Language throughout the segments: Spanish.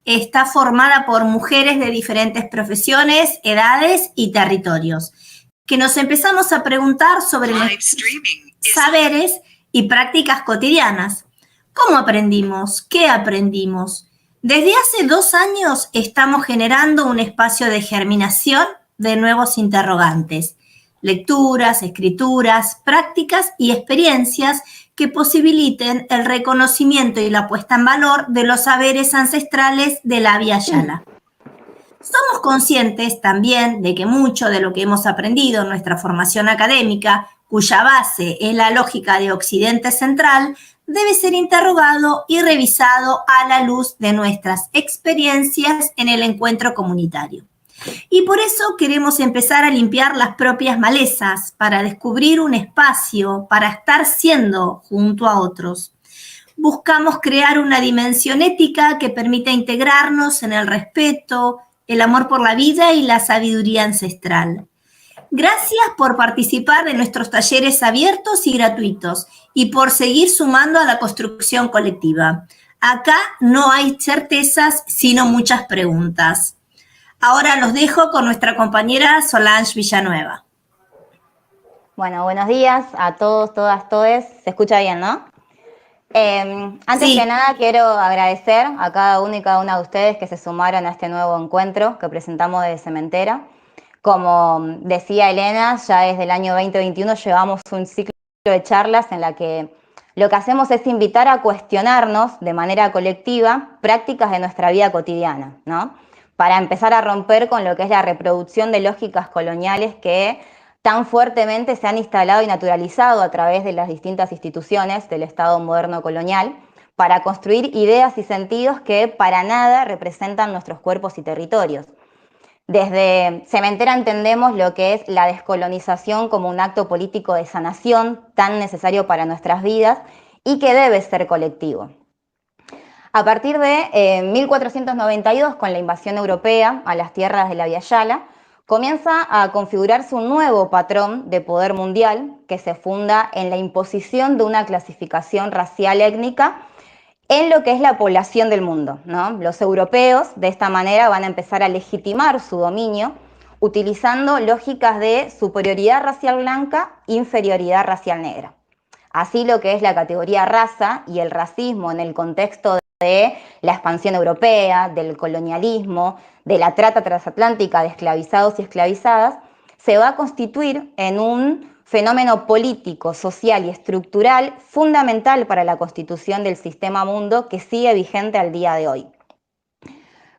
está formada por mujeres de diferentes profesiones, edades y territorios, que nos empezamos a preguntar sobre nuestros saberes y prácticas cotidianas. ¿Cómo aprendimos? ¿Qué aprendimos? Desde hace 2 años estamos generando un espacio de germinación de nuevos interrogantes, lecturas, escrituras, prácticas y experiencias que posibiliten el reconocimiento y la puesta en valor de los saberes ancestrales de la Via Yala. Somos conscientes también de que mucho de lo que hemos aprendido en nuestra formación académica, cuya base es la lógica de Occidente Central, debe ser interrogado y revisado a la luz de nuestras experiencias en el encuentro comunitario. Y por eso queremos empezar a limpiar las propias malezas para descubrir un espacio para estar siendo junto a otros. Buscamos crear una dimensión ética que permita integrarnos en el respeto, el amor por la vida y la sabiduría ancestral. Gracias por participar de nuestros talleres abiertos y gratuitos y por seguir sumando a la construcción colectiva. Acá no hay certezas, sino muchas preguntas. Ahora los dejo con nuestra compañera Solange Villanueva. Bueno, buenos días a todos, todas, todes. Se escucha bien, ¿no? Antes que nada quiero agradecer a cada uno y cada una de ustedes que se sumaron a este nuevo encuentro que presentamos de Cementera. Como decía Elena, ya desde el año 2021 llevamos un ciclo de charlas en la que lo que hacemos es invitar a cuestionarnos de manera colectiva prácticas de nuestra vida cotidiana, ¿no? Para empezar a romper con lo que es la reproducción de lógicas coloniales que tan fuertemente se han instalado y naturalizado a través de las distintas instituciones del Estado moderno colonial para construir ideas y sentidos que para nada representan nuestros cuerpos y territorios. Desde Cementera entendemos lo que es la descolonización como un acto político de sanación tan necesario para nuestras vidas y que debe ser colectivo. A partir de 1492, con la invasión europea a las tierras de la Via Yala, comienza a configurarse un nuevo patrón de poder mundial que se funda en la imposición de una clasificación racial étnica en lo que es la población del mundo, ¿no? Los europeos de esta manera van a empezar a legitimar su dominio utilizando lógicas de superioridad racial blanca, inferioridad racial negra. Así lo que es la categoría raza y el racismo en el contexto de la expansión europea, del colonialismo, de la trata transatlántica de esclavizados y esclavizadas, se va a constituir en un fenómeno político, social y estructural fundamental para la constitución del sistema mundo que sigue vigente al día de hoy.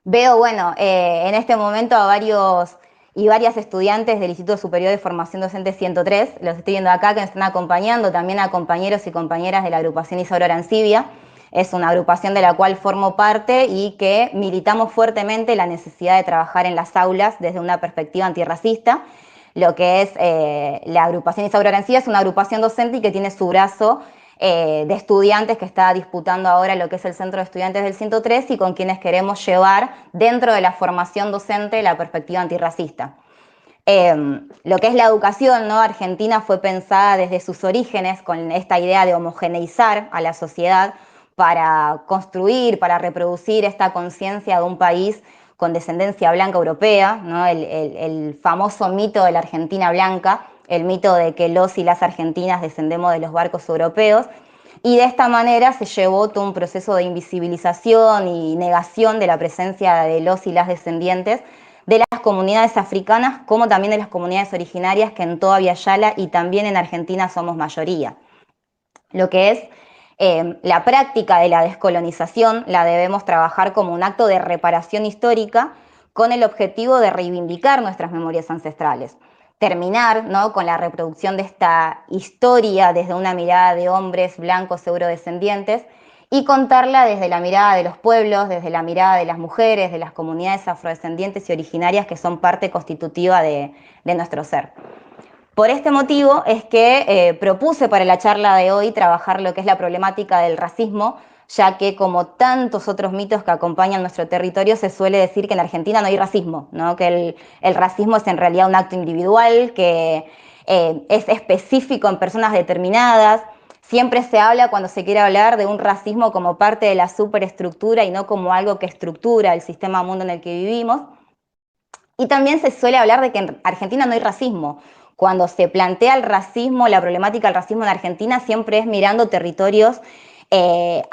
Veo, bueno, en este momento a varios y varias estudiantes del Instituto Superior de Formación Docente 103, los estoy viendo acá que me están acompañando, también a compañeros y compañeras de la agrupación Isaura Arancibia. Es una agrupación de la cual formo parte y que militamos fuertemente la necesidad de trabajar en las aulas desde una perspectiva antirracista. Lo que es la agrupación Isaura Arancibia es una agrupación docente y que tiene su brazo de estudiantes que está disputando ahora lo que es el Centro de Estudiantes del 103 y con quienes queremos llevar dentro de la formación docente la perspectiva antirracista. Lo que es la educación, ¿no? Argentina fue pensada desde sus orígenes con esta idea de homogeneizar a la sociedad para construir, para reproducir esta conciencia de un país con descendencia blanca europea, ¿no? El famoso mito de la Argentina blanca, el mito de que los y las argentinas descendemos de los barcos europeos, y de esta manera se llevó todo un proceso de invisibilización y negación de la presencia de los y las descendientes de las comunidades africanas, como también de las comunidades originarias que en toda Via Yala y también en Argentina somos mayoría. Lo que es la práctica de la descolonización la debemos trabajar como un acto de reparación histórica con el objetivo de reivindicar nuestras memorias ancestrales. Terminar, ¿no?, con la reproducción de esta historia desde una mirada de hombres blancos eurodescendientes y contarla desde la mirada de los pueblos, desde la mirada de las mujeres, de las comunidades afrodescendientes y originarias que son parte constitutiva de nuestro ser. Por este motivo es que propuse para la charla de hoy trabajar lo que es la problemática del racismo, ya que como tantos otros mitos que acompañan nuestro territorio, se suele decir que en Argentina no hay racismo, ¿no? Que el racismo es en realidad un acto individual, que es específico en personas determinadas. siempre se habla cuando se quiere hablar de un racismo como parte de la superestructura y no como algo que estructura el sistema mundo en el que vivimos. Y también se suele hablar de que en Argentina no hay racismo. Cuando se plantea el racismo, la problemática del racismo en Argentina siempre es mirando territorios de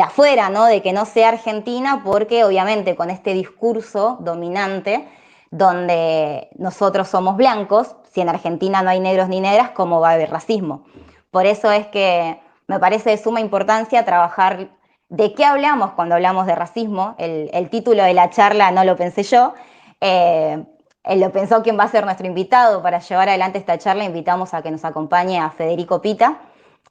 afuera, ¿no? De que no sea Argentina, porque obviamente con este discurso dominante, donde nosotros somos blancos, si en Argentina no hay negros ni negras, ¿cómo va a haber racismo? Por eso es que me parece de suma importancia trabajar de qué hablamos cuando hablamos de racismo. El título de la charla no lo pensé yo, lo pensó quien va a ser nuestro invitado. Para llevar adelante esta charla invitamos a que nos acompañe a Federico Pita.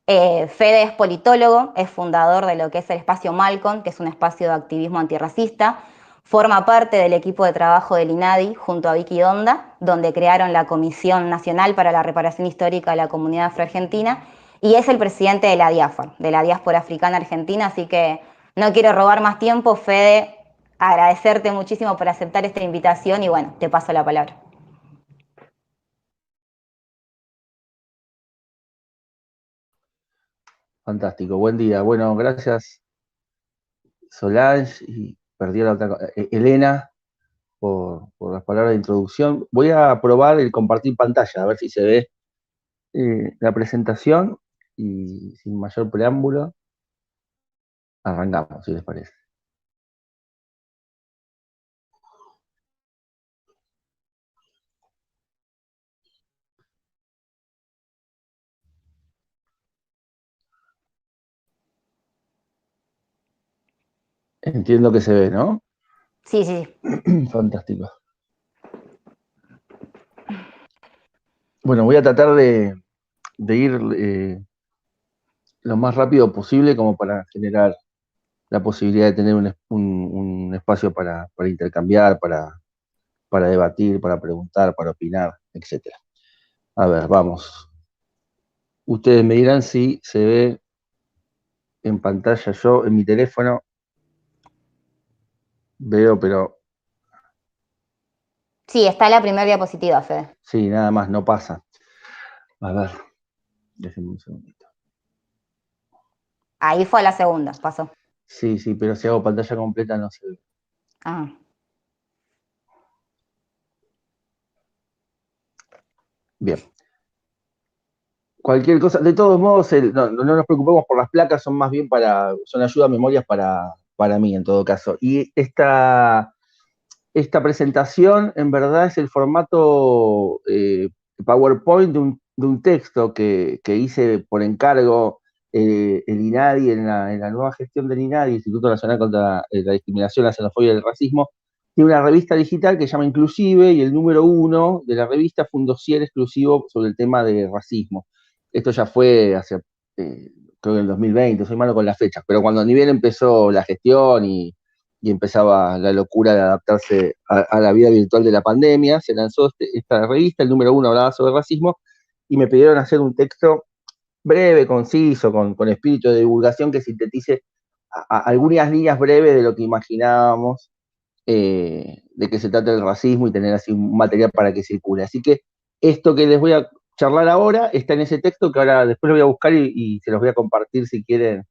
Fede es politólogo, es fundador de lo que es el espacio Malcolm, que es un espacio de activismo antirracista. Forma parte del equipo de trabajo del INADI junto a Vicky Donda, donde crearon la Comisión Nacional para la Reparación Histórica de la Comunidad Afroargentina, y es el presidente de la DIAFAR, de la Diáspora Africana Argentina. Así que no quiero robar más tiempo, Fede, agradecerte muchísimo por aceptar esta invitación y bueno, te paso la palabra. Fantástico, buen día. Bueno, gracias Solange y perdí la otra, Elena, por las palabras de introducción. Voy a probar el compartir pantalla, a ver si se ve la presentación y sin mayor preámbulo, arrancamos, si les parece. Entiendo que se ve, ¿no? Sí, sí. Fantástico. Bueno, voy a tratar de ir lo más rápido posible como para generar la posibilidad de tener un espacio para intercambiar, para debatir, para preguntar, para opinar, etc. A ver, vamos. Ustedes me dirán si se ve en pantalla. Yo en mi teléfono veo, pero... Sí, está la primera diapositiva, Fede. Sí, nada más, no pasa. A ver, déjenme un segundito. Ahí fue a la segunda, pasó. Sí, pero si hago pantalla completa no se ve. Ah. Bien. Cualquier cosa, de todos modos, no nos preocupemos por las placas, son más bien son ayuda a memorias para mí en todo caso. Y esta presentación en verdad es el formato PowerPoint de un texto que hice por encargo el INADI en la nueva gestión del INADI, Instituto Nacional contra la Discriminación, la Xenofobia y el Racismo. Tiene una revista digital que se llama Inclusive y el número 1 de la revista fue un dossier exclusivo sobre el tema de racismo. Esto ya fue hace, creo que en el 2020, soy malo con las fechas, pero cuando ni bien empezó la gestión y empezaba la locura de adaptarse a la vida virtual de la pandemia, se lanzó esta revista, el número 1 hablaba sobre racismo, y me pidieron hacer un texto breve, conciso, con espíritu de divulgación que sintetice algunas líneas breves de lo que imaginábamos de que se trata el racismo y tener así un material para que circule. Así que esto que les voy a charlar ahora está en ese texto que ahora después lo voy a buscar y se los voy a compartir si quieren.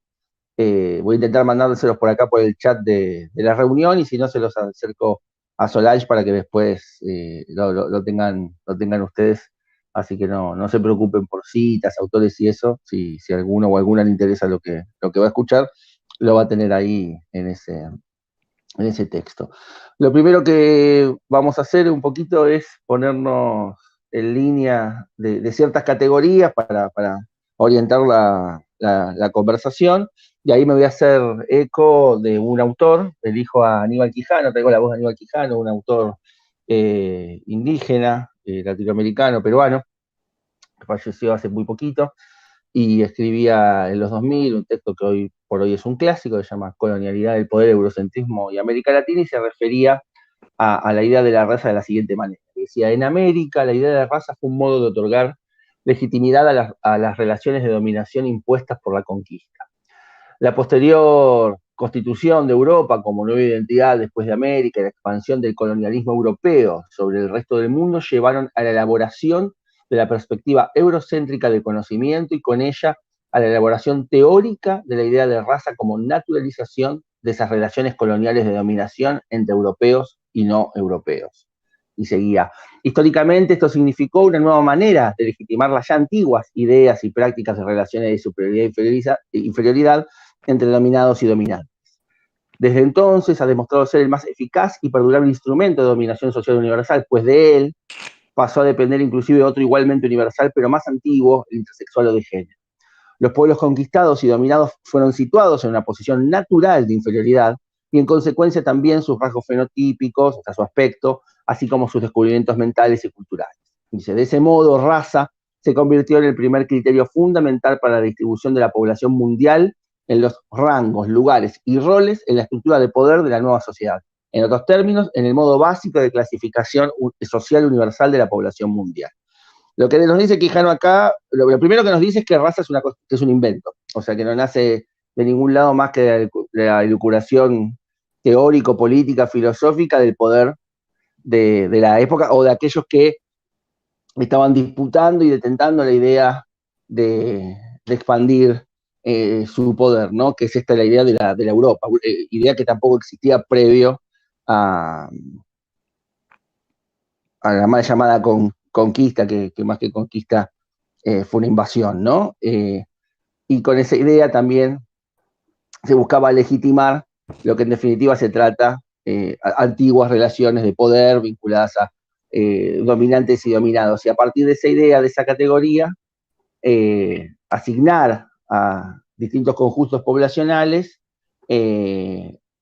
Voy a intentar mandárselos por acá por el chat de la reunión y si no se los acerco a Solange para que después lo tengan ustedes. Así que no se preocupen por citas, autores y eso. Si alguno o alguna le interesa lo que va a escuchar, lo va a tener ahí en ese texto. Lo primero que vamos a hacer un poquito es ponernos en línea de ciertas categorías para orientar la conversación, y ahí me voy a hacer eco de un autor, elijo a Aníbal Quijano, traigo la voz de Aníbal Quijano, un autor indígena, latinoamericano, peruano, que falleció hace muy poquito, y escribía en los 2000 un texto que hoy por hoy es un clásico, que se llama Colonialidad del Poder, Eurocentrismo y América Latina, y se refería a la idea de la raza de la siguiente manera. Decía, en América la idea de la raza fue un modo de otorgar legitimidad a las relaciones de dominación impuestas por la conquista. La posterior constitución de Europa como nueva identidad después de América y la expansión del colonialismo europeo sobre el resto del mundo llevaron a la elaboración de la perspectiva eurocéntrica del conocimiento y con ella a la elaboración teórica de la idea de raza como naturalización de esas relaciones coloniales de dominación entre europeos y no europeos. Y seguía, históricamente esto significó una nueva manera de legitimar las ya antiguas ideas y prácticas de relaciones de superioridad e inferioridad entre dominados y dominantes. Desde entonces ha demostrado ser el más eficaz y perdurable instrumento de dominación social universal, pues de él pasó a depender inclusive otro igualmente universal, pero más antiguo, el intersexual o de género. Los pueblos conquistados y dominados fueron situados en una posición natural de inferioridad y en consecuencia también sus rasgos fenotípicos, o sea, su aspecto, así como sus descubrimientos mentales y culturales. Dice, de ese modo, raza se convirtió en el primer criterio fundamental para la distribución de la población mundial en los rangos, lugares y roles en la estructura de poder de la nueva sociedad. En otros términos, en el modo básico de clasificación social universal de la población mundial. Lo que nos dice Quijano acá, lo primero que nos dice es que raza es, que es un invento, o sea, que no nace de ningún lado más que de la elucubración teórico-política, filosófica del poder de la época o de aquellos que estaban disputando y detentando la idea de expandir su poder, ¿no? Que es esta la idea de la Europa, idea que tampoco existía previo a la mal llamada conquista, que más que conquista fue una invasión, ¿no? Y con esa idea también se buscaba legitimar lo que en definitiva se trata, antiguas relaciones de poder vinculadas a dominantes y dominados. Y a partir de esa idea, de esa categoría, asignar a distintos conjuntos poblacionales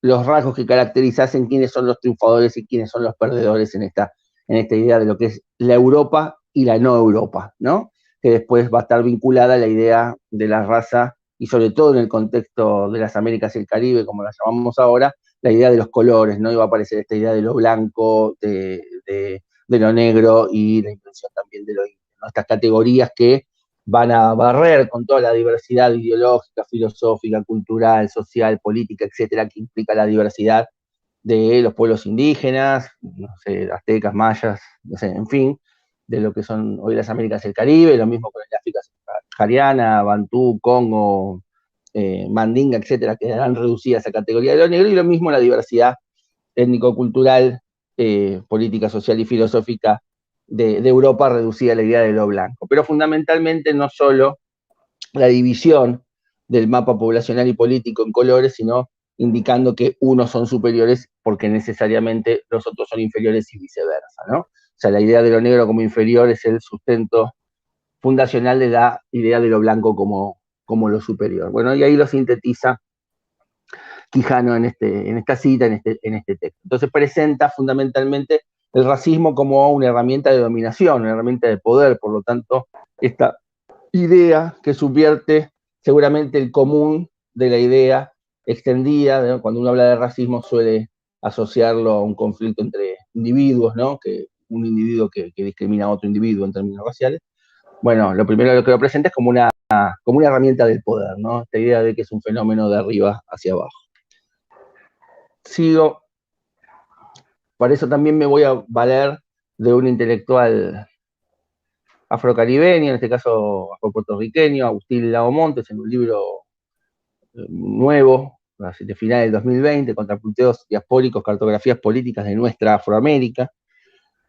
los rasgos que caracterizasen quiénes son los triunfadores y quiénes son los perdedores en esta idea de lo que es la Europa y la no Europa, ¿no? Que después va a estar vinculada a la idea de la raza, y sobre todo en el contexto de las Américas y el Caribe, como la llamamos ahora, la idea de los colores, ¿no? Y va a aparecer esta idea de lo blanco, de lo negro y la intención también de lo indio, ¿no? Estas categorías que van a barrer con toda la diversidad ideológica, filosófica, cultural, social, política, etcétera, que implica la diversidad de los pueblos indígenas, no sé, aztecas, mayas, no sé, en fin, de lo que son hoy las Américas y el Caribe, lo mismo con el África subsahariana, Bantú, Congo, Mandinga, etcétera, quedarán reducidas a categoría de lo negro, y lo mismo la diversidad étnico-cultural, política, social y filosófica de Europa reducida a la idea de lo blanco. Pero fundamentalmente no solo la división del mapa poblacional y político en colores, sino indicando que unos son superiores porque necesariamente los otros son inferiores y viceversa, ¿no? O sea, la idea de lo negro como inferior es el sustento fundacional de la idea de lo blanco como lo superior. Bueno, y ahí lo sintetiza Quijano en esta cita, en este texto. Entonces presenta fundamentalmente el racismo como una herramienta de dominación, una herramienta de poder, por lo tanto, esta idea que subvierte seguramente el común de la idea extendida, ¿no? Cuando uno habla de racismo suele asociarlo a un conflicto entre individuos, ¿no? Que un individuo que discrimina a otro individuo en términos raciales. Bueno, lo primero que lo presenta es como una herramienta del poder, ¿no? Esta idea de que es un fenómeno de arriba hacia abajo. Sigo, para eso también me voy a valer de un intelectual afrocaribeño, en este caso afropuertorriqueño, Agustín Lago Montes, en un libro nuevo, de finales del 2020, Contrapunteos diaspóricos, cartografías políticas de nuestra Afroamérica,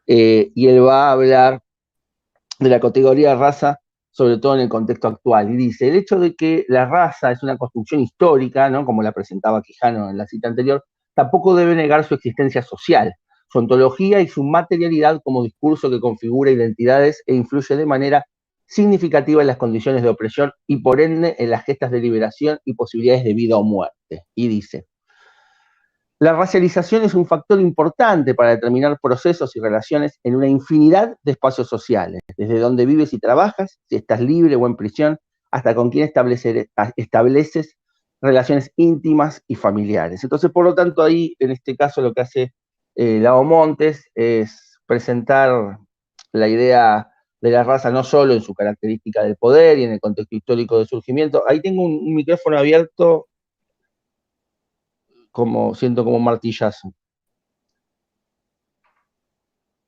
y él va a hablar de la categoría de raza, sobre todo en el contexto actual, y dice, el hecho de que la raza es una construcción histórica, ¿no? Como la presentaba Quijano en la cita anterior, tampoco debe negar su existencia social, su ontología y su materialidad como discurso que configura identidades e influye de manera significativa en las condiciones de opresión y por ende en las gestas de liberación y posibilidades de vida o muerte. Y dice, la racialización es un factor importante para determinar procesos y relaciones en una infinidad de espacios sociales, desde donde vives y trabajas, si estás libre o en prisión, hasta con quién estableces relaciones íntimas y familiares. Entonces, por lo tanto, ahí, en este caso, lo que hace Lago Montes es presentar la idea de la raza no solo en su característica del poder y en el contexto histórico de surgimiento. Ahí tengo un micrófono abierto, siento como un martillazo.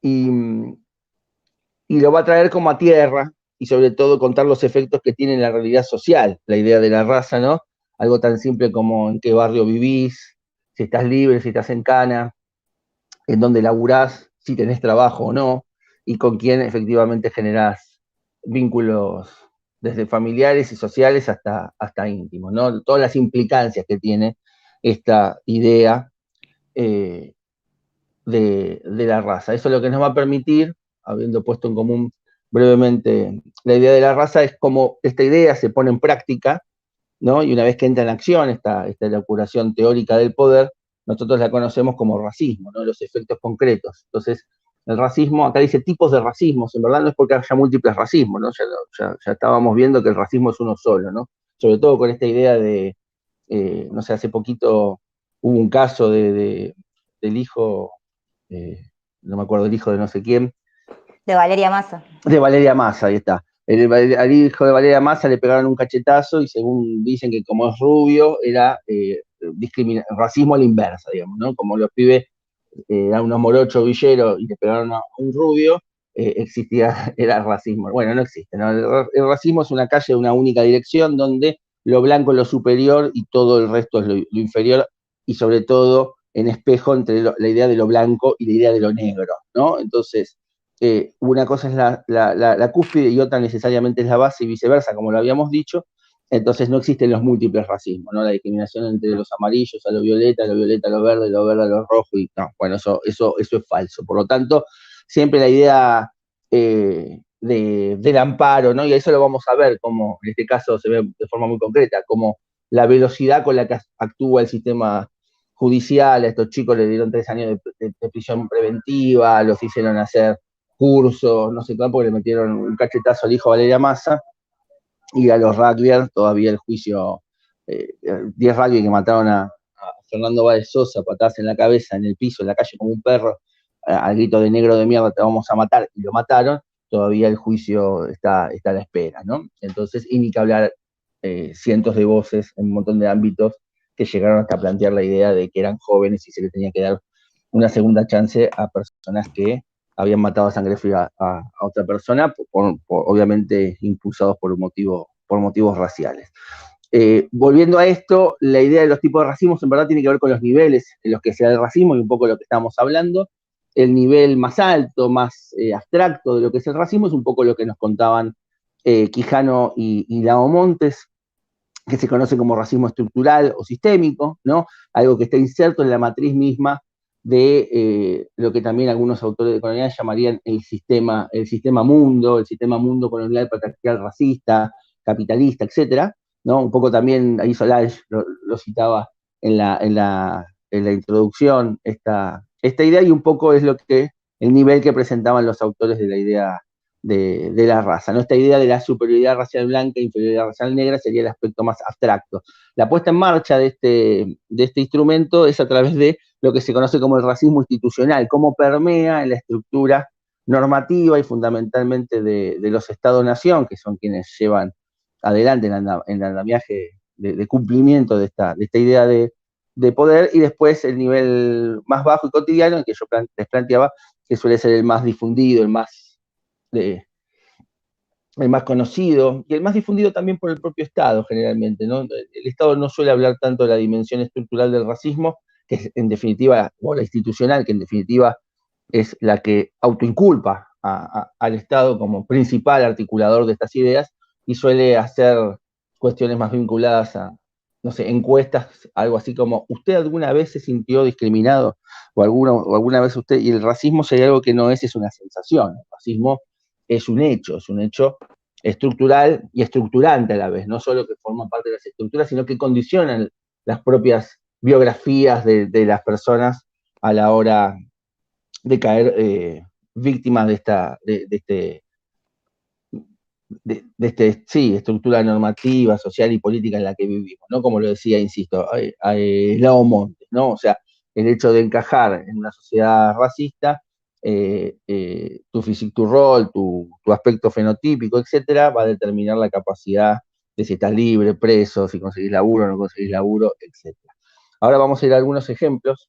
Y lo va a traer como a tierra, y sobre todo contar los efectos que tiene en la realidad social, la idea de la raza, ¿no? Algo tan simple como en qué barrio vivís, si estás libre, si estás en cana, en dónde laburás, si tenés trabajo o no, y con quién efectivamente generás vínculos desde familiares y sociales hasta íntimos, ¿no? Todas las implicancias que tiene esta idea de la raza. Eso es lo que nos va a permitir, habiendo puesto en común brevemente la idea de la raza, es cómo esta idea se pone en práctica, ¿no? Y una vez que entra en acción esta elaboración teórica del poder, nosotros la conocemos como racismo, ¿no? Los efectos concretos. Entonces, el racismo, acá dice tipos de racismos, en verdad no es porque haya múltiples racismos, ¿no? Ya estábamos viendo que el racismo es uno solo, ¿no? Sobre todo con esta idea de, no sé, hace poquito hubo un caso del hijo, no me acuerdo, el hijo de no sé quién. De Valeria Massa. De Valeria Massa, ahí está. Al hijo de Valeria Massa le pegaron un cachetazo y según dicen que como es rubio, era racismo a la inversa, digamos, ¿no? Como los pibes eran unos morochos villeros y le pegaron a un rubio, era racismo. Bueno, no existe, ¿no? El racismo es una calle de una única dirección donde lo blanco es lo superior y todo el resto es lo inferior, y sobre todo en espejo entre la idea de lo blanco y la idea de lo negro, ¿no? Entonces, una cosa es la cúspide y otra necesariamente es la base y viceversa, como lo habíamos dicho. Entonces no existen los múltiples racismos, ¿no? La discriminación entre los amarillos a lo violeta a lo verde a lo rojo, y no, bueno, eso es falso. Por lo tanto, siempre la idea del amparo, ¿no? Y eso lo vamos a ver, como en este caso se ve de forma muy concreta, como la velocidad con la que actúa el sistema judicial. A estos chicos les dieron 3 años de prisión preventiva, los hicieron hacer cursos, no sé cuánto, porque le metieron un cachetazo al hijo de Valeria Massa, y a los rugbyers todavía el juicio, 10 rugby que mataron a Fernando Báez Sosa, patadas en la cabeza, en el piso, en la calle como un perro, al grito de negro de mierda, te vamos a matar, y lo mataron, todavía el juicio está a la espera, ¿no? Entonces, y ni que hablar cientos de voces en un montón de ámbitos que llegaron hasta plantear la idea de que eran jóvenes y se les tenía que dar una segunda chance a personas que habían matado a sangre fría a otra persona, obviamente impulsados por motivos raciales. Volviendo a esto, la idea de los tipos de racismos en verdad tiene que ver con los niveles en los que se da el racismo, y un poco lo que estamos hablando. El nivel más alto, más abstracto de lo que es el racismo es un poco lo que nos contaban Quijano y Lao Montes, que se conoce como racismo estructural o sistémico, ¿no? Algo que está inserto en la matriz misma de lo que también algunos autores de colonial llamarían el sistema mundo colonial, patriarcal, racista, capitalista, etcétera, ¿no? Un poco también ahí Solange lo citaba en la introducción, esta idea, y un poco es el nivel que presentaban los autores de la idea de la raza, ¿no? Esta idea de la superioridad racial blanca e inferioridad racial negra sería el aspecto más abstracto. La puesta en marcha de este instrumento es a través de lo que se conoce como el racismo institucional, cómo permea en la estructura normativa y fundamentalmente de los Estados-nación, que son quienes llevan adelante en el andamiaje de cumplimiento de esta idea de poder, y después el nivel más bajo y cotidiano, el que yo les planteaba, que suele ser el más difundido, el más conocido, y el más difundido también por el propio Estado, generalmente, ¿no? El Estado no suele hablar tanto de la dimensión estructural del racismo, que es en definitiva, o la institucional, que en definitiva es la que autoinculpa al Estado como principal articulador de estas ideas, y suele hacer cuestiones más vinculadas a, no sé, encuestas, algo así como, ¿usted alguna vez se sintió discriminado? O alguna vez usted, y el racismo sería algo que no es una sensación, el racismo es un hecho estructural y estructurante a la vez, no solo que forma parte de las estructuras, sino que condicionan las propias biografías de las personas a la hora de caer víctimas sí, estructura normativa, social y política en la que vivimos, ¿no? Como lo decía, insisto, Lao Montes, ¿no? O sea, el hecho de encajar en una sociedad racista, tu physique, tu rol, tu aspecto fenotípico, etcétera, va a determinar la capacidad de si estás libre, preso, si conseguís laburo o no conseguís laburo, etcétera. Ahora vamos a ir a algunos ejemplos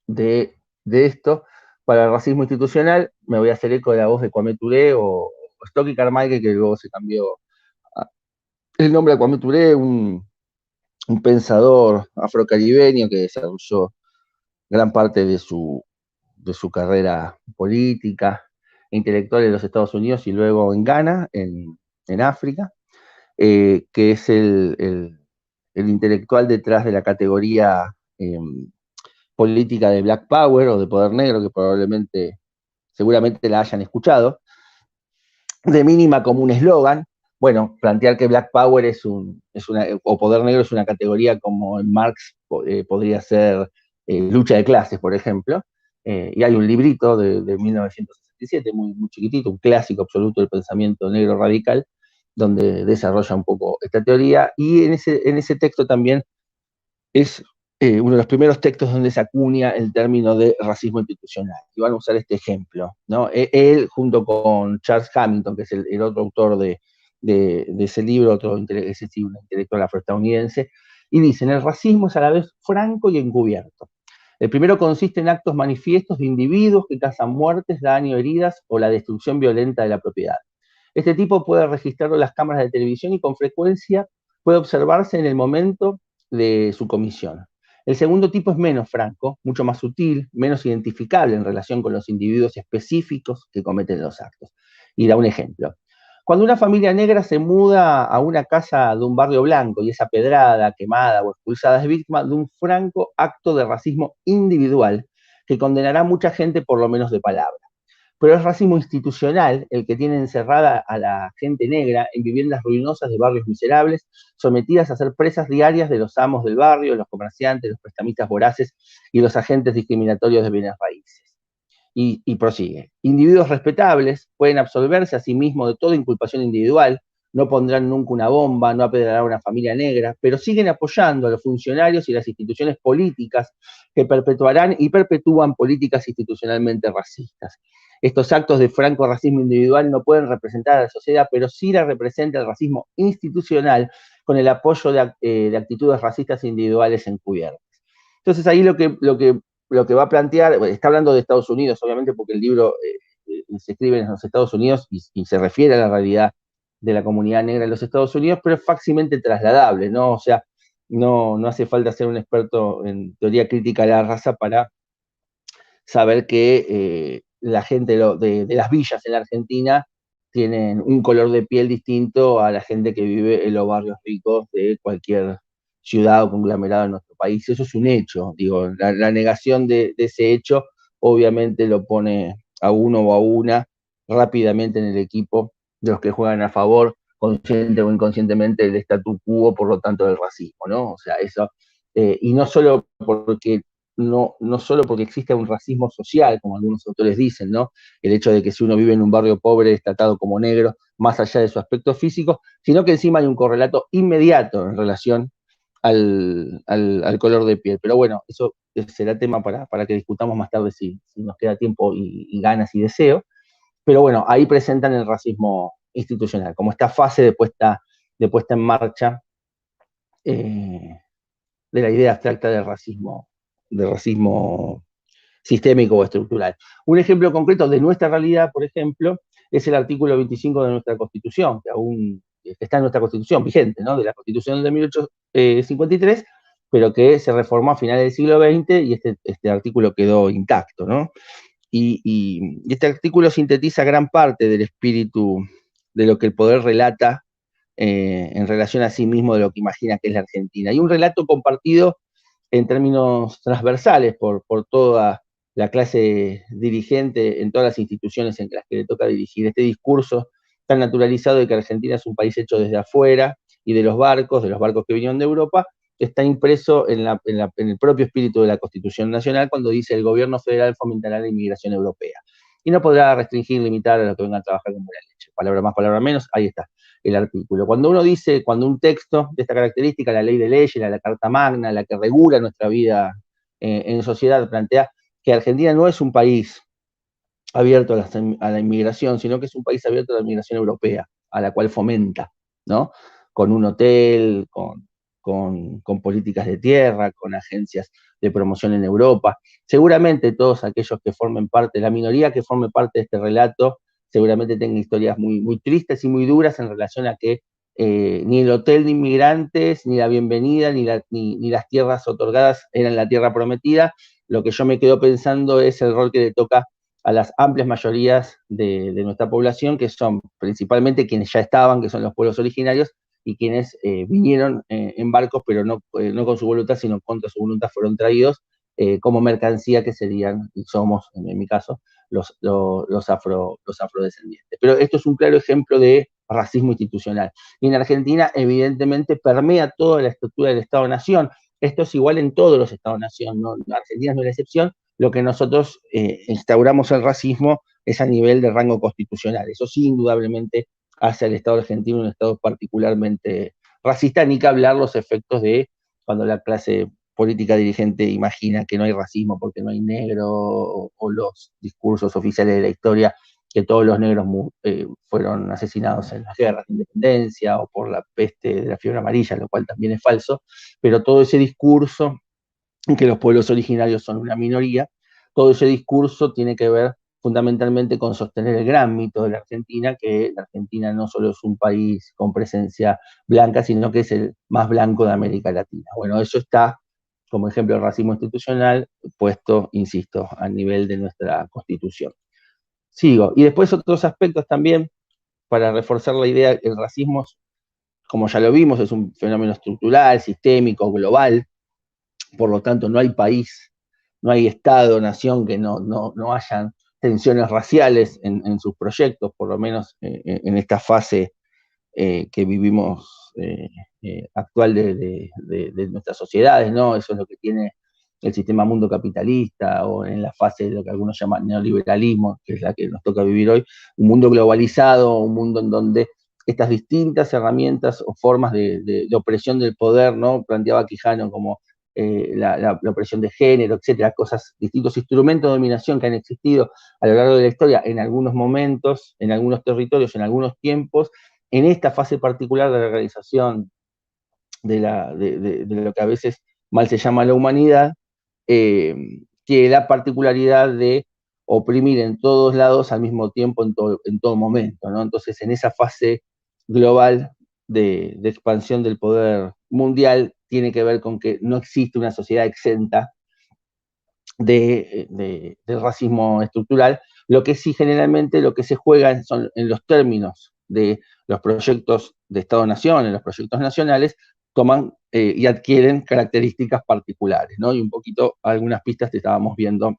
de esto. Para el racismo institucional, me voy a hacer eco de la voz de Kwame Ture o Stokely Carmichael, que luego se cambió el nombre a Kwame Ture, un pensador afrocaribeño que desarrolló gran parte de su carrera política e intelectual en los Estados Unidos y luego en Ghana, en África, que es el intelectual detrás de la categoría política de Black Power o de poder negro, que seguramente la hayan escuchado, de mínima como un eslogan. Bueno, plantear que Black Power o poder negro es una categoría como en Marx podría ser lucha de clases, por ejemplo. Y hay un librito de 1967, muy, muy chiquitito, un clásico absoluto del pensamiento negro radical, donde desarrolla un poco esta teoría. Y en ese texto también es uno de los primeros textos donde se acuña el término de racismo institucional. Y van a usar este ejemplo, ¿no? Él, junto con Charles Hamilton, que es el otro autor de ese libro, ese libro intelectual afroestadounidense, y dicen: el racismo es a la vez franco y encubierto. El primero consiste en actos manifiestos de individuos que causan muertes, daño, heridas o la destrucción violenta de la propiedad. Este tipo puede registrarlo en las cámaras de televisión y con frecuencia puede observarse en el momento de su comisión. El segundo tipo es menos franco, mucho más sutil, menos identificable en relación con los individuos específicos que cometen los actos. Y da un ejemplo. Cuando una familia negra se muda a una casa de un barrio blanco y es apedrada, quemada o expulsada, es víctima de un franco acto de racismo individual que condenará a mucha gente por lo menos de palabra. Pero es racismo institucional el que tiene encerrada a la gente negra en viviendas ruinosas de barrios miserables, sometidas a ser presas diarias de los amos del barrio, los comerciantes, los prestamistas voraces y los agentes discriminatorios de bienes raíces. Y prosigue. Individuos respetables pueden absolverse a sí mismos de toda inculpación individual, no pondrán nunca una bomba, no apedrarán a una familia negra, pero siguen apoyando a los funcionarios y las instituciones políticas que perpetuarán y perpetúan políticas institucionalmente racistas. Estos actos de franco racismo individual no pueden representar a la sociedad, pero sí la representa el racismo institucional con el apoyo de actitudes racistas individuales encubiertas. Entonces ahí lo que va a plantear, está hablando de Estados Unidos, obviamente, porque el libro se escribe en los Estados Unidos y se refiere a la realidad de la comunidad negra en los Estados Unidos, pero es fácilmente trasladable, ¿no? O sea, no hace falta ser un experto en teoría crítica de la raza para saber que la gente de las villas en la Argentina tienen un color de piel distinto a la gente que vive en los barrios ricos de cualquier ciudad o conglomerado en nuestro país. Eso es un hecho, digo, la negación de ese hecho obviamente lo pone a uno o a una rápidamente en el equipo de los que juegan a favor, consciente o inconscientemente, del statu quo, por lo tanto del racismo, ¿no? O sea, eso, y no solo porque existe un racismo social, como algunos autores dicen, ¿no? El hecho de que si uno vive en un barrio pobre es tratado como negro, más allá de su aspecto físico, sino que encima hay un correlato inmediato en relación al color de piel. Pero bueno, eso será tema para que discutamos más tarde si nos queda tiempo y ganas y deseo. Pero bueno, ahí presentan el racismo institucional, como esta fase de puesta en marcha de la idea abstracta del racismo sistémico o estructural. Un ejemplo concreto de nuestra realidad, por ejemplo, es el artículo 25 de nuestra Constitución, que está en nuestra Constitución vigente, ¿no? De la Constitución de 1853, pero que se reformó a finales del siglo XX y este artículo quedó intacto, ¿no? Y este artículo sintetiza gran parte del espíritu de lo que el poder relata en relación a sí mismo de lo que imagina que es la Argentina. Y un relato compartido en términos transversales por toda la clase dirigente en todas las instituciones en las que le toca dirigir. Este discurso tan naturalizado de que Argentina es un país hecho desde afuera y de los barcos que vinieron de Europa, está impreso en el propio espíritu de la Constitución Nacional cuando dice: el gobierno federal fomentará la inmigración europea y no podrá restringir, limitar a los que vengan a trabajar con buena leche. Palabra más, palabra menos, ahí está el artículo. Cuando un texto de esta característica, la ley de leyes, la Carta Magna, la que regula nuestra vida en sociedad, plantea que Argentina no es un país abierto a la inmigración, sino que es un país abierto a la inmigración europea, a la cual fomenta, ¿no? Con un hotel, con políticas de tierra, con agencias de promoción en Europa. Seguramente todos aquellos que formen parte, la minoría que forme parte de este relato, seguramente tenga historias muy, muy tristes y muy duras en relación a que ni el hotel de inmigrantes, ni la bienvenida, ni las tierras otorgadas eran la tierra prometida. Lo que yo me quedo pensando es el rol que le toca a las amplias mayorías de nuestra población, que son principalmente quienes ya estaban, que son los pueblos originarios, y quienes vinieron en barcos, pero no con su voluntad, sino contra su voluntad, fueron traídos como mercancía, que serían, y somos, en mi caso, los afrodescendientes. Pero esto es un claro ejemplo de racismo institucional. Y en Argentina, evidentemente, permea toda la estructura del Estado-Nación. Esto es igual en todos los Estados-Nación, ¿no? Argentina no es la excepción. Lo que nosotros instauramos el racismo es a nivel de rango constitucional. Eso sí, indudablemente, hace al Estado argentino un Estado particularmente racista, ni que hablar los efectos de cuando la clase política dirigente imagina que no hay racismo porque no hay negro, o los discursos oficiales de la historia que todos los negros fueron asesinados en las guerras de independencia o por la peste de la fiebre amarilla, lo cual también es falso, pero todo ese discurso, que los pueblos originarios son una minoría, todo ese discurso tiene que ver fundamentalmente con sostener el gran mito de la Argentina, que la Argentina no solo es un país con presencia blanca, sino que es el más blanco de América Latina. Bueno, eso está como ejemplo del racismo institucional puesto, insisto, a nivel de nuestra Constitución. Sigo. Y después otros aspectos también, para reforzar la idea, el racismo, como ya lo vimos, es un fenómeno estructural, sistémico, global. Por lo tanto, no hay país, no hay Estado, nación que no hayan tensiones raciales en sus proyectos, por lo menos en esta fase que vivimos actual de nuestras sociedades, ¿no? Eso es lo que tiene el sistema mundo capitalista, o en la fase de lo que algunos llaman neoliberalismo, que es la que nos toca vivir hoy, un mundo globalizado, un mundo en donde estas distintas herramientas o formas de opresión del poder, ¿no? Planteaba Quijano como la opresión de género, etcétera, distintos instrumentos de dominación que han existido a lo largo de la historia en algunos momentos, en algunos territorios, en algunos tiempos, en esta fase particular de la realización de lo que a veces mal se llama la humanidad, que la particularidad de oprimir en todos lados al mismo tiempo, en todo momento, ¿no? Entonces, en esa fase global de expansión del poder mundial, tiene que ver con que no existe una sociedad exenta del racismo estructural. Lo que sí, generalmente, lo que se juega son en los términos de los proyectos de Estado-Nación, en los proyectos nacionales, toman y adquieren características particulares, ¿no? Y un poquito, algunas pistas que estábamos viendo,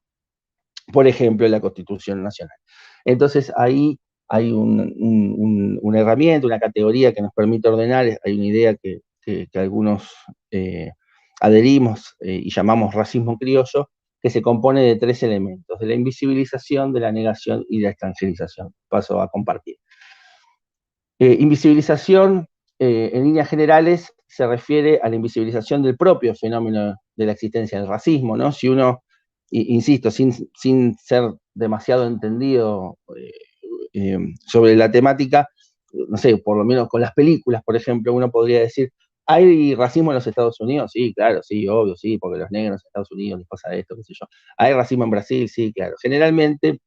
por ejemplo, en la Constitución Nacional. Entonces, ahí hay una herramienta, una categoría que nos permite ordenar, hay una idea que algunos adherimos y llamamos racismo criollo, que se compone de 3 elementos: de la invisibilización, de la negación y de la extranjerización. Paso a compartir. Invisibilización, en líneas generales, se refiere a la invisibilización del propio fenómeno de la existencia del racismo, ¿no? Si uno, insisto, sin ser demasiado entendido sobre la temática, no sé, por lo menos con las películas, por ejemplo, uno podría decir, ¿hay racismo en los Estados Unidos? Sí, claro, sí, obvio, sí, porque los negros en Estados Unidos les pasa esto, qué sé yo. ¿Hay racismo en Brasil? Sí, claro. Generalmente,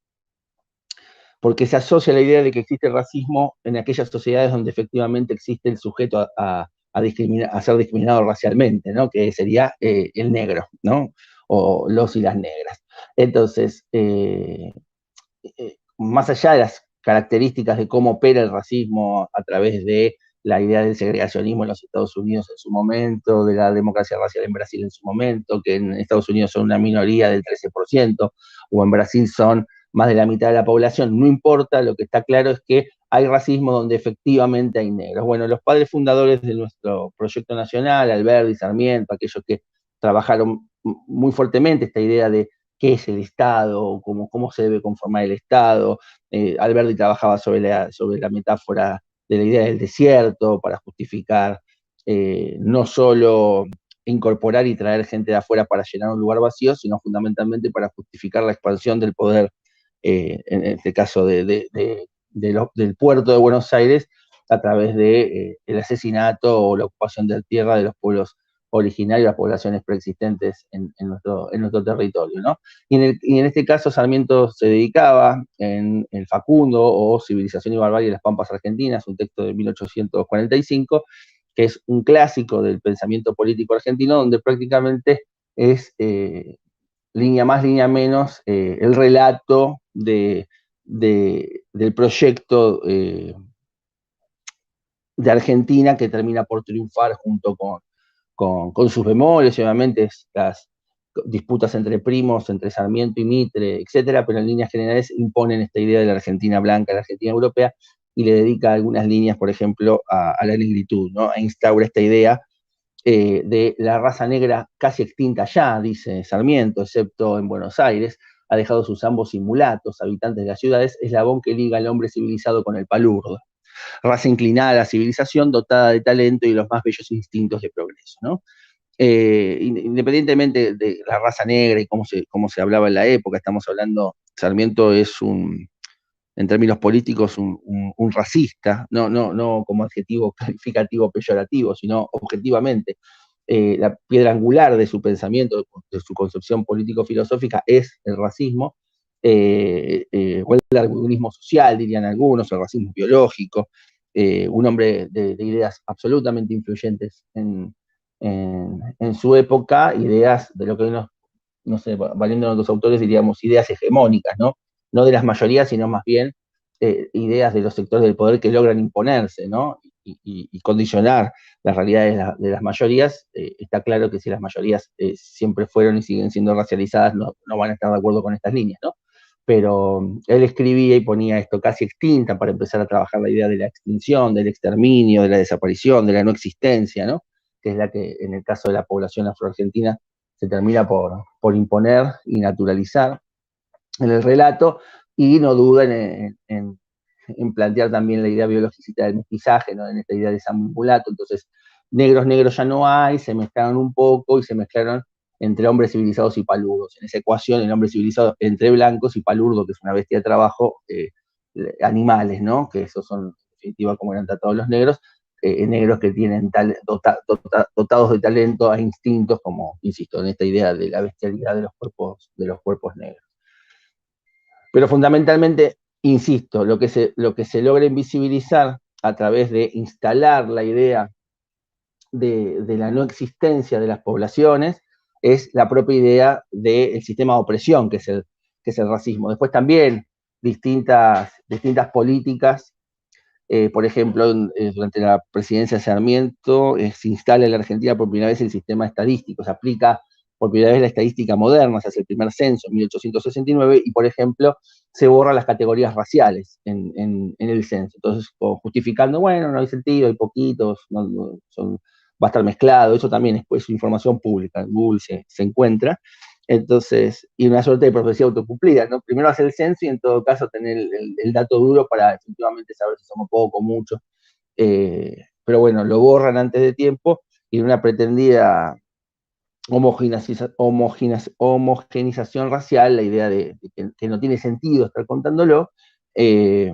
porque se asocia la idea de que existe racismo en aquellas sociedades donde efectivamente existe el sujeto a ser discriminado racialmente, ¿no? Que sería el negro, ¿no? O los y las negras. Entonces, más allá de las características de cómo opera el racismo a través de la idea del segregacionismo en los Estados Unidos en su momento, de la democracia racial en Brasil en su momento, que en Estados Unidos son una minoría del 13%, o en Brasil son más de la mitad de la población, no importa, lo que está claro es que hay racismo donde efectivamente hay negros. Bueno, los padres fundadores de nuestro proyecto nacional, Alberdi, Sarmiento, aquellos que trabajaron muy fuertemente esta idea de qué es el Estado, cómo se debe conformar el Estado. Alberdi trabajaba sobre la metáfora de la idea del desierto para justificar no solo incorporar y traer gente de afuera para llenar un lugar vacío, sino fundamentalmente para justificar la expansión del poder, en este caso del puerto de Buenos Aires, a través del asesinato o la ocupación de tierra de los pueblos originarios de las poblaciones preexistentes en nuestro territorio, ¿no? Y en este caso Sarmiento se dedicaba en el Facundo, o Civilización y Barbarie de las Pampas Argentinas, un texto de 1845, que es un clásico del pensamiento político argentino, donde prácticamente es línea más, línea menos, el relato del proyecto de Argentina, que termina por triunfar junto con sus bemoles, y obviamente las disputas entre primos, entre Sarmiento y Mitre, etcétera, pero en líneas generales imponen esta idea de la Argentina blanca, la Argentina europea, y le dedica algunas líneas, por ejemplo, a la negritud, ¿no? E instaura esta idea de la raza negra casi extinta ya, dice Sarmiento, excepto en Buenos Aires, ha dejado sus ambos simulatos, habitantes de las ciudades, eslabón que liga al hombre civilizado con el palurdo. Raza inclinada a la civilización, dotada de talento y los más bellos instintos de progreso, ¿no? Independientemente de la raza negra y cómo se hablaba en la época, estamos hablando, Sarmiento es en términos políticos, un racista, no como adjetivo calificativo peyorativo, sino objetivamente. La piedra angular de su pensamiento, de su concepción político-filosófica, es el racismo, o el darwinismo social, dirían algunos, el racismo biológico, un hombre de ideas absolutamente influyentes en su época, ideas de lo que hoy no sé, valiendo otros autores diríamos ideas hegemónicas, ¿no? No de las mayorías, sino más bien ideas de los sectores del poder que logran imponerse, ¿no? Y condicionar las realidades de las mayorías. Está claro que si las mayorías siempre fueron y siguen siendo racializadas, no van a estar de acuerdo con estas líneas, ¿no? Pero él escribía y ponía esto casi extinta para empezar a trabajar la idea de la extinción, del exterminio, de la desaparición, de la no existencia, ¿no? Que es la que en el caso de la población afroargentina se termina por imponer y naturalizar en el relato, y no duda en plantear también la idea biologicista del mestizaje, ¿no? En esta idea de samulato. Entonces, negros ya no hay, se mezclaron un poco y se mezclaron entre hombres civilizados y palurdos. En esa ecuación, el hombre civilizado entre blancos y palurdo, que es una bestia de trabajo, animales, ¿no? Que esos son, en definitiva, como eran tratados los negros, negros que tienen dotados de talento e instintos, como, insisto, en esta idea de la bestialidad de los cuerpos negros. Pero fundamentalmente, insisto, lo que se logra invisibilizar a través de instalar la idea de la no existencia de las poblaciones es la propia idea del sistema de opresión, que es el racismo. Después también distintas políticas. Por ejemplo, durante la presidencia de Sarmiento se instala en la Argentina por primera vez el sistema estadístico, se aplica por primera vez la estadística moderna, se hace el primer censo en 1869, y por ejemplo se borran las categorías raciales en el censo. Entonces, justificando, bueno, no hay sentido, hay poquitos, va a estar mezclado, eso también es información pública, en Google se encuentra. Entonces, y una suerte de profecía autocumplida, ¿no? Primero hacer el censo y en todo caso tener el dato duro para efectivamente saber si somos poco o mucho. Pero bueno, lo borran antes de tiempo, y una pretendida homogenización racial, la idea de que no tiene sentido estar contándolo, se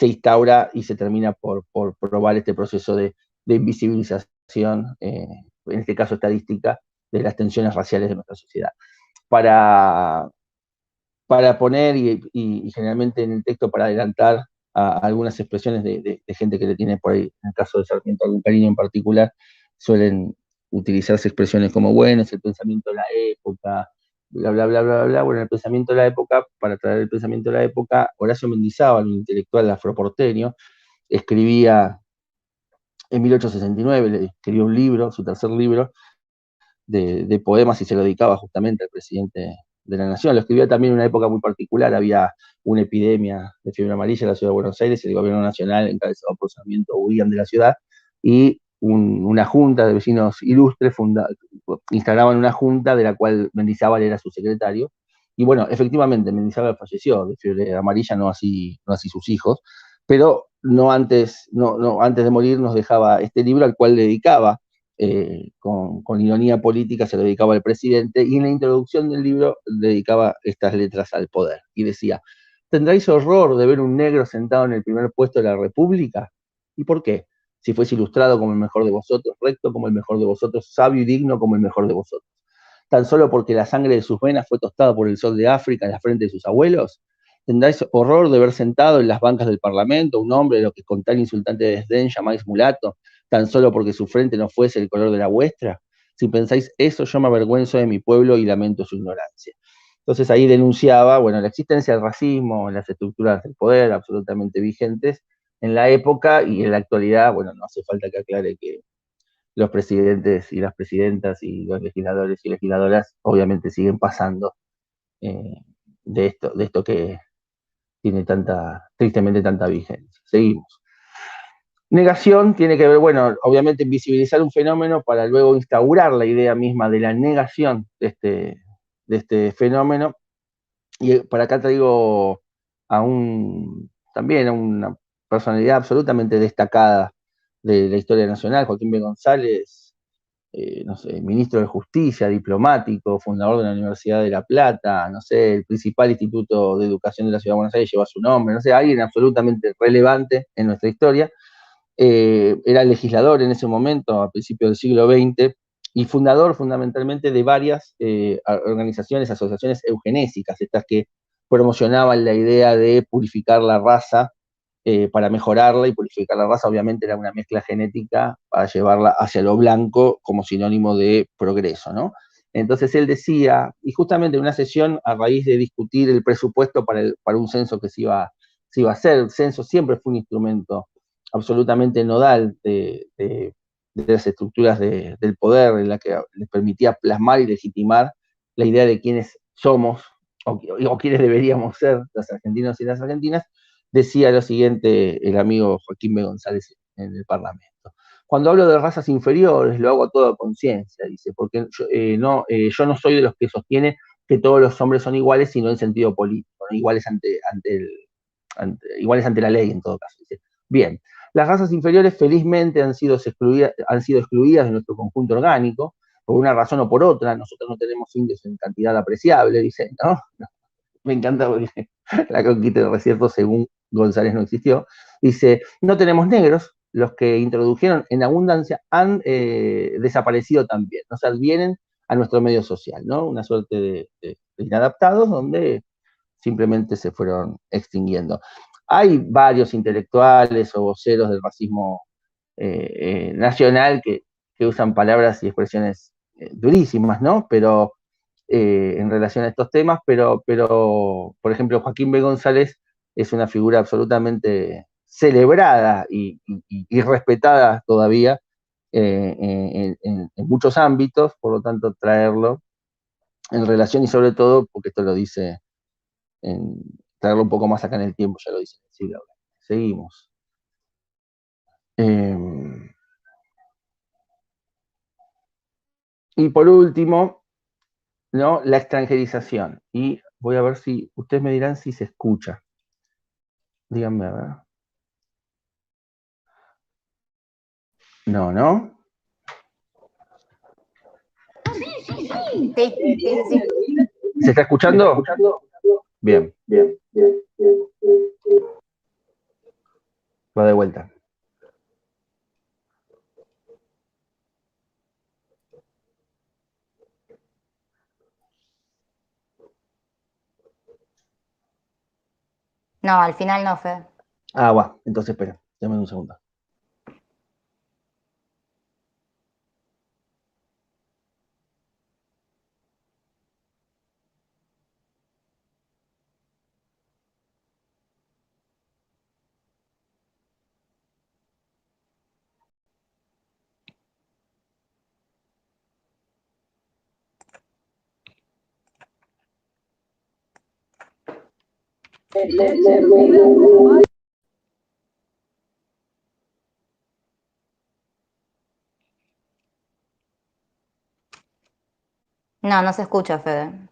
instaura y se termina por probar este proceso de invisibilización, en este caso estadística, de las tensiones raciales de nuestra sociedad. Para poner, y generalmente en el texto para adelantar a algunas expresiones de gente que le tiene por ahí, en el caso de Sarmiento, algún cariño en particular, suelen utilizarse expresiones como, bueno, es el pensamiento de la época, bla, bla, bla, bla, bla. Bueno, el pensamiento de la época, para traer el pensamiento de la época, Horacio Mendizábal, un intelectual afroporteño, escribía en 1869, le escribió un libro, su tercer libro, de poemas, y se lo dedicaba justamente al presidente de la Nación. Lo escribía también en una época muy particular, había una epidemia de fiebre amarilla en la ciudad de Buenos Aires, y el gobierno nacional, encabezado por Sarmiento, huían de la ciudad, y una junta de vecinos ilustres instalaban una junta de la cual Mendizábal era su secretario, y bueno, efectivamente, Mendizábal falleció de fiebre amarilla, no así sus hijos, pero no antes de morir nos dejaba este libro, al cual le dedicaba, con ironía política, se lo dedicaba al presidente, y en la introducción del libro dedicaba estas letras al poder, y decía: ¿tendráis horror de ver un negro sentado en el primer puesto de la República? ¿Y por qué? si fuese ilustrado como el mejor de vosotros, recto como el mejor de vosotros, sabio y digno como el mejor de vosotros. Tan solo porque la sangre de sus venas fue tostada por el sol de África en la frente de sus abuelos, tendráis horror de ver sentado en las bancas del Parlamento un hombre de lo que con tan insultante desdén llamáis mulato, tan solo porque su frente no fuese el color de la vuestra. Si pensáis eso, yo me avergüenzo de mi pueblo y lamento su ignorancia. Entonces ahí denunciaba, bueno, la existencia del racismo, las estructuras del poder absolutamente vigentes en la época, y en la actualidad, bueno, no hace falta que aclare que los presidentes y las presidentas y los legisladores y legisladoras obviamente siguen pasando de esto que tiene tristemente tanta vigencia. Seguimos. Negación tiene que ver, bueno, obviamente visibilizar un fenómeno para luego instaurar la idea misma de la negación de este fenómeno. Y para acá traigo también a una personalidad absolutamente destacada de la historia nacional, Joaquín B. González, no sé, ministro de Justicia, diplomático, fundador de la Universidad de La Plata, no sé, el principal instituto de educación de la Ciudad de Buenos Aires lleva su nombre, no sé, alguien absolutamente relevante en nuestra historia. Era legislador en ese momento, a principios del siglo XX, y fundador fundamentalmente de varias organizaciones, asociaciones eugenésicas, estas que promocionaban la idea de purificar la raza para mejorarla, y purificar la raza obviamente era una mezcla genética para llevarla hacia lo blanco como sinónimo de progreso, ¿no? Entonces él decía, y justamente en una sesión a raíz de discutir el presupuesto para un censo que se iba a hacer, el censo siempre fue un instrumento absolutamente nodal de las estructuras del poder, en la que les permitía plasmar y legitimar la idea de quiénes somos o quiénes deberíamos ser los argentinos y las argentinas. Decía lo siguiente el amigo Joaquín B. González en el Parlamento: cuando hablo de razas inferiores lo hago a toda conciencia, dice, porque yo no soy de los que sostiene que todos los hombres son iguales, sino en sentido político, ¿no? Iguales ante la ley en todo caso. Dice, bien, las razas inferiores felizmente han sido excluidas de nuestro conjunto orgánico, por una razón o por otra. Nosotros no tenemos indios en cantidad apreciable, dice, ¿no? Me encanta porque la conquista del desierto, según González, no existió. Dice, no tenemos negros, los que introdujeron en abundancia han desaparecido también, nos advienen a nuestro medio social, ¿no? Una suerte de inadaptados donde simplemente se fueron extinguiendo. Hay varios intelectuales o voceros del racismo nacional que usan palabras y expresiones durísimas, ¿no? Pero en relación a estos temas, pero, por ejemplo, Joaquín B. González es una figura absolutamente celebrada y respetada todavía en muchos ámbitos, por lo tanto traerlo en relación, y sobre todo, porque esto lo dice, traerlo un poco más acá en el tiempo, ya lo dice en el siglo XX. Seguimos. Y por último, ¿no? La extranjerización. Y voy a ver si ustedes me dirán si se escucha. Díganme, a ver. No, ¿no? Sí. ¿Se está escuchando? Bien. Va de vuelta. No, al final no, Fede. Ah, va. Entonces espera. Dame un segundo. No se escucha, Fede.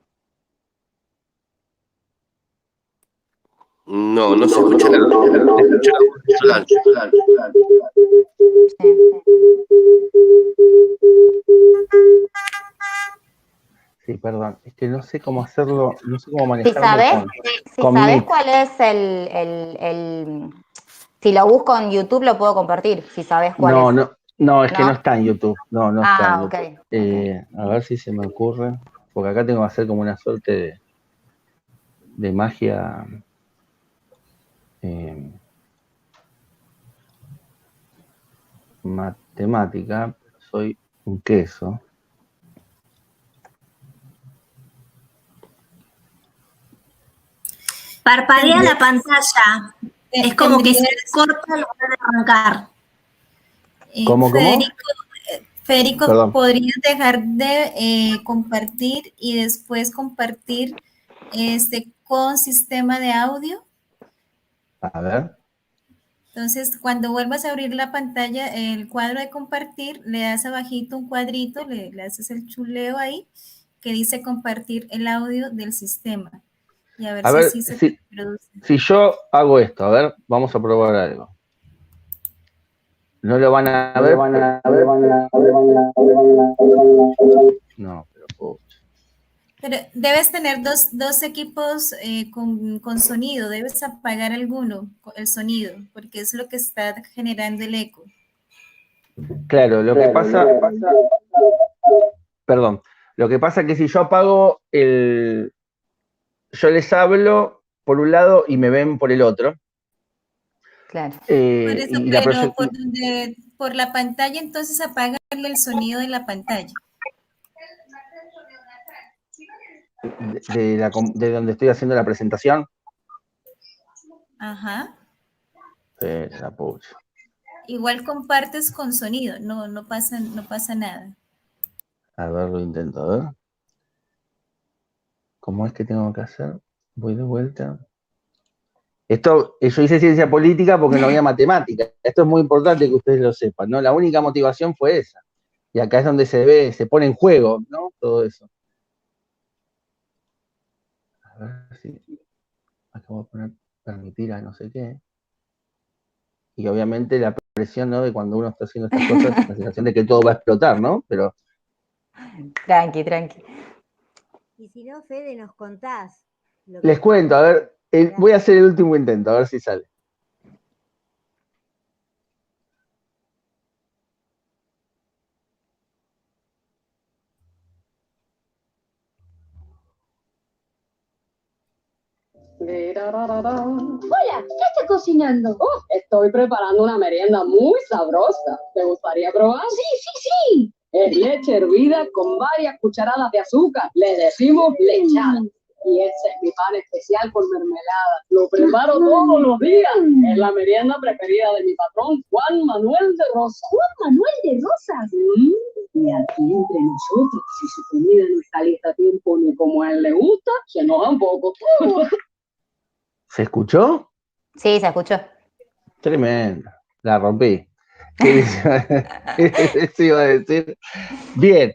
No se escucha nada. Sí, perdón. Es que no sé cómo hacerlo, no sé cómo manejarlo. Si sabes cuál es Si lo busco en YouTube lo puedo compartir, si sabes cuál es. No, es que ¿No? no está en YouTube. No está en Ok. YouTube. A ver si se me ocurre. Porque acá tengo que hacer como una suerte de magia. Matemática. Soy un queso. Parpadea la pantalla. Es como que se corta y vuelve a arrancar. ¿Cómo? Federico, ¿podrías dejar de compartir y después compartir con sistema de audio? A ver. Entonces, cuando vuelvas a abrir la pantalla, el cuadro de compartir, le das abajito un cuadrito, le haces el chuleo ahí, que dice compartir el audio del sistema. Y a ver si así se reproduce. Si yo hago esto, a ver, vamos a probar algo. No lo van a ver. No, pero Pero debes tener dos equipos con sonido, debes apagar alguno, el sonido, porque es lo que está generando el eco. Claro, lo que pasa es que si yo apago yo les hablo por un lado y me ven por el otro. Claro. Por eso, pero por la pantalla, entonces apagarle el sonido de la pantalla. De donde estoy haciendo la presentación. Ajá. La pucha. Igual compartes con sonido, no pasa nada. A ver, lo intento, a ver. ¿Cómo es que tengo que hacer? Voy de vuelta. Yo hice ciencia política porque no había matemática. Esto es muy importante que ustedes lo sepan, ¿no? La única motivación fue esa. Y acá es donde se pone en juego, ¿no? Todo eso. A ver si... Acá voy a poner permitir a no sé qué. Y obviamente la presión, ¿no? De cuando uno está haciendo estas cosas, la sensación de que todo va a explotar, ¿no? Pero... Tranqui. Y si no, Fede, nos contás. Les cuento, a ver, voy a hacer el último intento, a ver si sale. Hola, ¿qué estás cocinando? Estoy preparando una merienda muy sabrosa. ¿Te gustaría probar? Sí. Es leche hervida con varias cucharadas de azúcar. Le decimos lechada. Y ese es mi pan especial con mermelada. Lo preparo todos los días. Es la merienda preferida de mi patrón, Juan Manuel de Rosas. ¿Juan Manuel de Rosas? Y aquí entre nosotros, si su comida no está lista a tiempo ni como a él le gusta, se enoja un poco. ¿Se escuchó? Sí, se escuchó. Tremendo. La rompí. Eso iba a decir. Bien.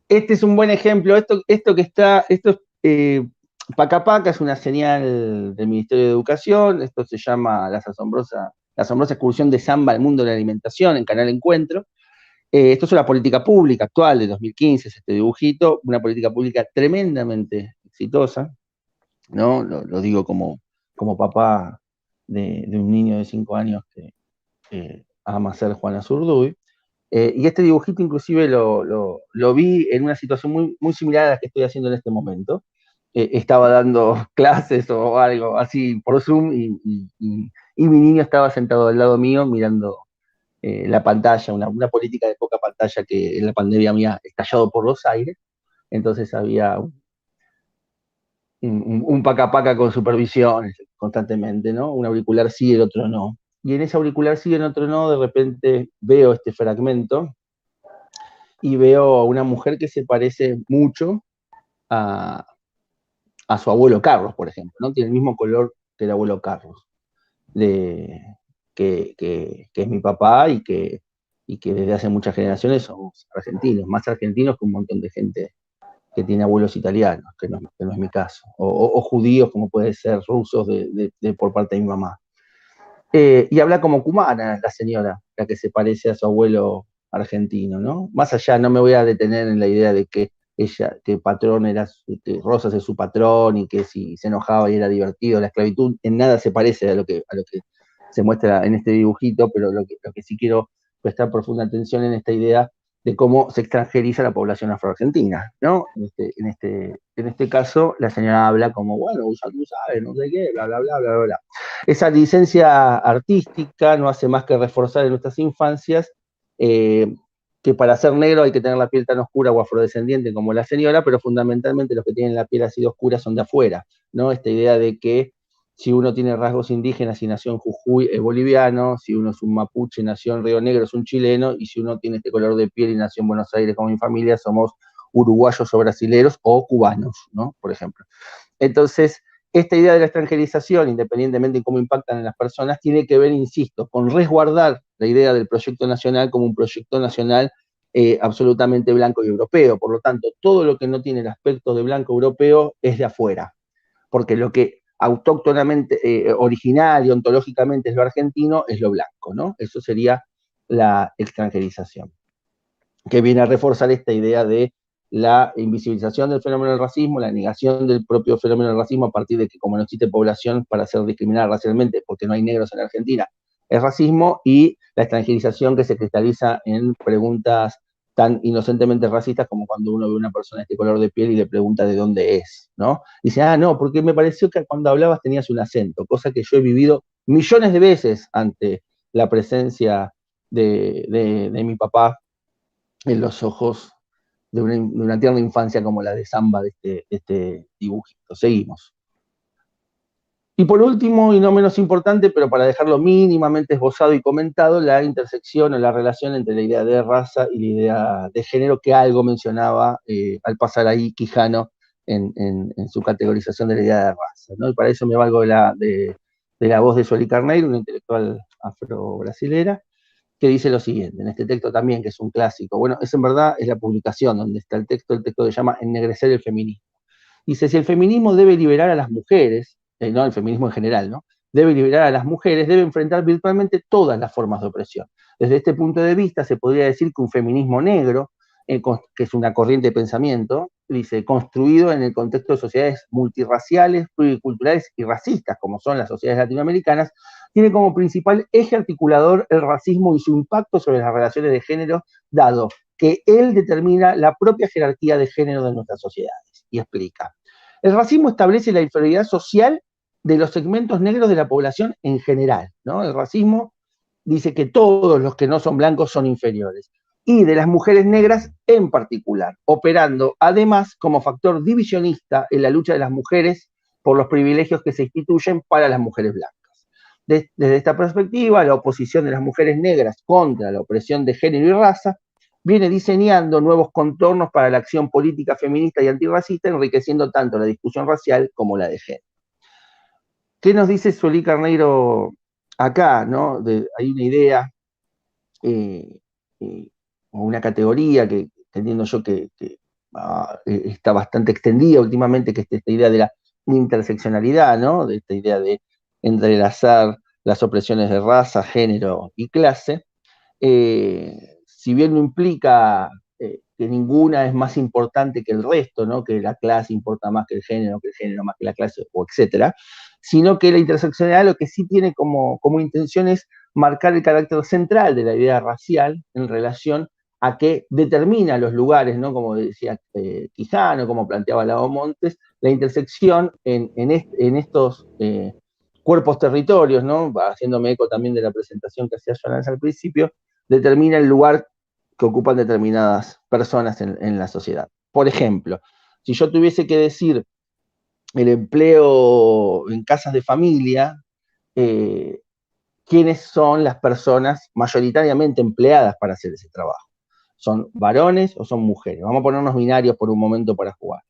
Este es un buen ejemplo. Esto es Paca Paca, es una señal del Ministerio de Educación. Esto se llama la asombrosa excursión de Samba al mundo de la alimentación en Canal Encuentro. Esto es una política pública actual de 2015, es este dibujito, una política pública tremendamente exitosa, ¿no? Lo digo como papá de un niño de 5 años que ama ser Juana Zurduy. Y este dibujito inclusive lo vi en una situación muy, muy similar a la que estoy haciendo en este momento. Estaba dando clases o algo así por Zoom y mi niño estaba sentado al lado mío mirando la pantalla, una política de poca pantalla que en la pandemia había estallado por los aires. Entonces había un paca con supervisión constantemente, ¿no? Un auricular sí, el otro no. Y en ese auricular sí, en otro no, de repente veo este fragmento y veo a una mujer que se parece mucho a su abuelo Carlos, por ejemplo, ¿no? Tiene el mismo color que el abuelo Carlos, que es mi papá y que desde hace muchas generaciones somos argentinos, más argentinos que un montón de gente que tiene abuelos italianos, que no es mi caso, o judíos como puede ser rusos por parte de mi mamá. Y habla como cumana la señora, la que se parece a su abuelo argentino, ¿no? Más allá, no me voy a detener en la idea de que patrón que Rosas es su patrón y que si se enojaba y era divertido, la esclavitud en nada se parece a lo que se muestra en este dibujito, pero lo que sí quiero prestar profunda atención en esta idea de cómo se extranjeriza la población afroargentina, ¿no? En este caso, la señora habla como, bueno, tú sabes, no sé qué, bla, bla, bla, bla, bla. Esa licencia artística no hace más que reforzar en nuestras infancias que para ser negro hay que tener la piel tan oscura o afrodescendiente como la señora, pero fundamentalmente los que tienen la piel así oscura son de afuera, ¿no? Esta idea de que si uno tiene rasgos indígenas y nació en Jujuy es boliviano, si uno es un mapuche y nació en Río Negro es un chileno, y si uno tiene este color de piel y nació en Buenos Aires como mi familia, somos uruguayos o brasileros o cubanos, ¿no? Por ejemplo. Entonces, esta idea de la extranjerización, independientemente de cómo impactan en las personas, tiene que ver, insisto, con resguardar la idea del proyecto nacional como un proyecto nacional absolutamente blanco y europeo. Por lo tanto, todo lo que no tiene el aspecto de blanco europeo es de afuera, porque lo que autóctonamente, original y ontológicamente es lo argentino, es lo blanco, ¿no? Eso sería la extranjerización, que viene a reforzar esta idea de la invisibilización del fenómeno del racismo, la negación del propio fenómeno del racismo a partir de que como no existe población para ser discriminada racialmente, porque no hay negros en Argentina, es racismo, y la extranjerización que se cristaliza en preguntas tan inocentemente racistas como cuando uno ve a una persona de este color de piel y le pregunta de dónde es, ¿no? Dice, no, porque me pareció que cuando hablabas tenías un acento, cosa que yo he vivido millones de veces ante la presencia de mi papá en los ojos de una tierna infancia como la de Samba de este dibujito. Seguimos. Y por último, y no menos importante, pero para dejarlo mínimamente esbozado y comentado, la intersección o la relación entre la idea de raza y la idea de género, que algo mencionaba al pasar ahí Quijano en su categorización de la idea de raza, ¿no? Y para eso me valgo de la voz de Sueli Carneiro, una intelectual afro-brasilera, que dice lo siguiente, en este texto también, que es un clásico. Bueno, es en verdad, es la publicación donde está el texto se llama Ennegrecer el feminismo. Dice, si el feminismo debe liberar a las mujeres, no el feminismo en general, ¿no? Debe liberar a las mujeres, debe enfrentar virtualmente todas las formas de opresión. Desde este punto de vista se podría decir que un feminismo negro, que es una corriente de pensamiento, dice, construido en el contexto de sociedades multirraciales, pluriculturales y racistas, como son las sociedades latinoamericanas, tiene como principal eje articulador el racismo y su impacto sobre las relaciones de género, dado que él determina la propia jerarquía de género de nuestras sociedades. Y explica. El racismo establece la inferioridad social de los segmentos negros de la población en general, ¿no? El racismo dice que todos los que no son blancos son inferiores, y de las mujeres negras en particular, operando además como factor divisionista en la lucha de las mujeres por los privilegios que se instituyen para las mujeres blancas. Desde esta perspectiva, la oposición de las mujeres negras contra la opresión de género y raza viene diseñando nuevos contornos para la acción política feminista y antirracista, enriqueciendo tanto la discusión racial como la de género. ¿Qué nos dice Sueli Carneiro acá, ¿no? Hay una idea o una categoría que entiendo yo que está bastante extendida últimamente, que es esta idea de la interseccionalidad, ¿no? De esta idea de entrelazar las opresiones de raza, género y clase. Si bien no implica que ninguna es más importante que el resto, ¿no? Que la clase importa más que el género más que la clase, o etcétera, sino que la interseccionalidad lo que sí tiene como intención es marcar el carácter central de la idea racial en relación a que determina los lugares, ¿no? Como decía Quijano, como planteaba Lago Montes, la intersección en estos cuerpos territorios, ¿no? Haciéndome eco también de la presentación que hacía Jonas al principio, determina el lugar que ocupan determinadas personas en la sociedad. Por ejemplo, si yo tuviese que decir el empleo en casas de familia, ¿quiénes son las personas mayoritariamente empleadas para hacer ese trabajo? ¿Son varones o son mujeres? Vamos a ponernos binarios por un momento para jugar.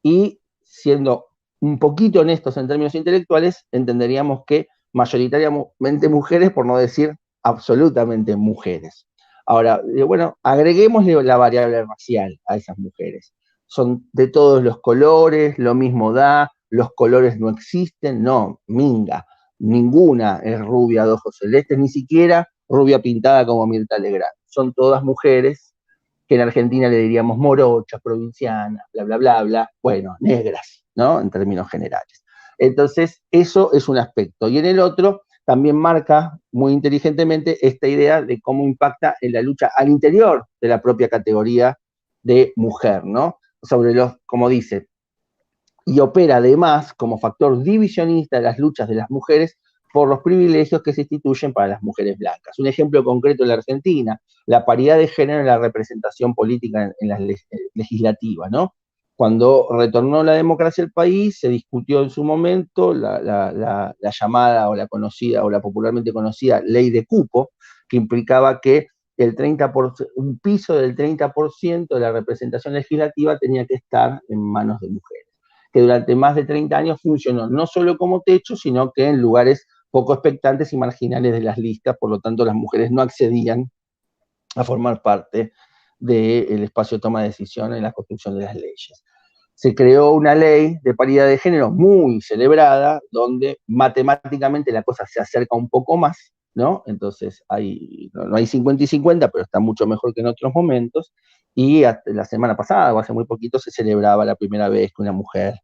Y siendo un poquito honestos en términos intelectuales, entenderíamos que mayoritariamente mujeres, por no decir absolutamente mujeres. Ahora, bueno, agreguémosle la variable racial a esas mujeres. Son de todos los colores, lo mismo da, los colores no existen, no, minga. Ninguna es rubia de ojos celestes, ni siquiera rubia pintada como Mirta Legrand. Son todas mujeres que en Argentina le diríamos morochas, provincianas, bla, bla, bla, bla, bueno, negras, ¿no? En términos generales. Entonces, eso es un aspecto. Y en el otro, también marca muy inteligentemente esta idea de cómo impacta en la lucha al interior de la propia categoría de mujer, ¿no? Sobre los, como dice, y opera además como factor divisionista de las luchas de las mujeres por los privilegios que se instituyen para las mujeres blancas. Un ejemplo concreto en la Argentina, la paridad de género en la representación política en la legislativa, ¿no? Cuando retornó la democracia al país, se discutió en su momento la llamada o la conocida o la popularmente conocida ley de cupo, que implicaba que un piso del 30% de la representación legislativa tenía que estar en manos de mujeres, que durante más de 30 años funcionó no solo como techo, sino que en lugares poco expectantes y marginales de las listas, por lo tanto las mujeres no accedían a formar parte del espacio de toma de decisiones en la construcción de las leyes. Se creó una ley de paridad de género muy celebrada, donde matemáticamente la cosa se acerca un poco más, ¿no? Entonces no hay 50 y 50, pero está mucho mejor que en otros momentos, y hasta la semana pasada, o hace muy poquito, se celebraba la primera vez que una mujer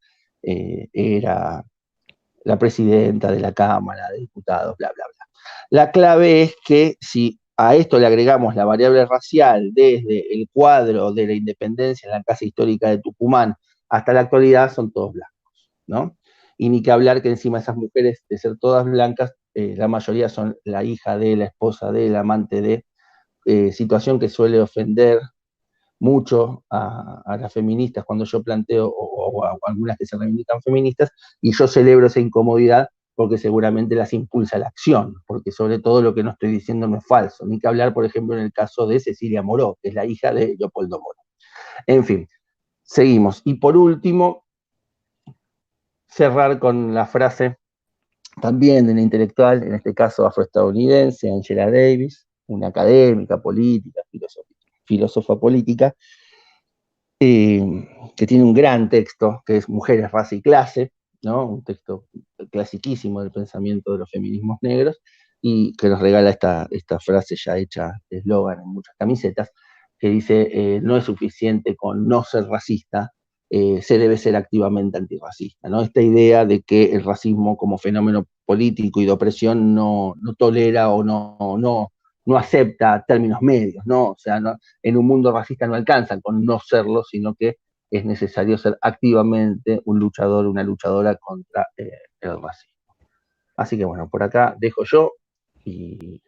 era la presidenta de la Cámara de Diputados, bla, bla, bla. La clave es que si a esto le agregamos la variable racial desde el cuadro de la independencia en la Casa Histórica de Tucumán hasta la actualidad, son todos blancos, ¿no? Y ni que hablar que encima esas mujeres, de ser todas blancas, la mayoría son la hija de, la esposa de, la amante de, situación que suele ofender mucho a las feministas cuando yo planteo, o a algunas que se reivindican feministas, y yo celebro esa incomodidad porque seguramente las impulsa a la acción, porque sobre todo lo que no estoy diciendo no es falso, ni que hablar, por ejemplo, en el caso de Cecilia Moró, que es la hija de Leopoldo Moró. En fin, seguimos. Y por último, cerrar con la frase también de una intelectual, en este caso afroestadounidense, Angela Davis, una académica, política, filósofa política, que tiene un gran texto, que es Mujeres, Raza y Clase, ¿no? Un texto clasiquísimo del pensamiento de los feminismos negros, y que nos regala esta frase ya hecha de eslogan en muchas camisetas, que dice, no es suficiente con no ser racista, se debe ser activamente antirracista, ¿no? Esta idea de que el racismo como fenómeno político y de opresión no tolera o no acepta términos medios, ¿no? O sea, en un mundo racista no alcanzan con no serlo, sino que es necesario ser activamente un luchador, una luchadora contra el racismo. Así que bueno, por acá dejo yo y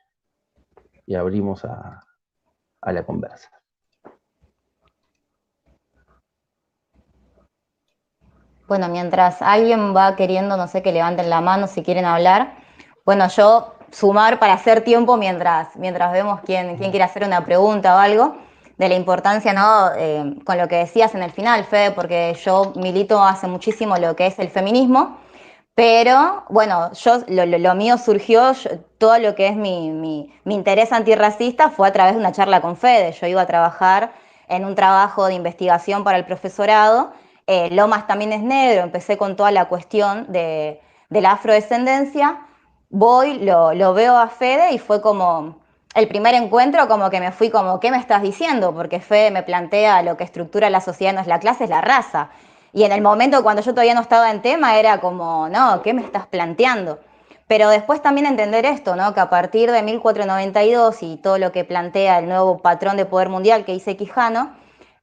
abrimos a la conversa. Bueno, mientras alguien va queriendo, no sé, que levanten la mano si quieren hablar, bueno, yo sumar para hacer tiempo mientras vemos quién quiere hacer una pregunta o algo, de la importancia, ¿no? Con lo que decías en el final, Fede, porque yo milito hace muchísimo lo que es el feminismo, pero bueno, lo mío surgió, todo lo que es mi interés antirracista fue a través de una charla con Fede. Yo iba a trabajar en un trabajo de investigación para el profesorado. Lomas también es negro, empecé con toda la cuestión de la afrodescendencia. Voy, lo veo a Fede y fue como el primer encuentro, como que me fui como, ¿qué me estás diciendo? Porque Fede me plantea lo que estructura la sociedad no es la clase, es la raza. Y en el momento cuando yo todavía no estaba en tema era como, no, ¿qué me estás planteando? Pero después también entender esto, ¿no? Que a partir de 1492 y todo lo que plantea el nuevo patrón de poder mundial que dice Quijano,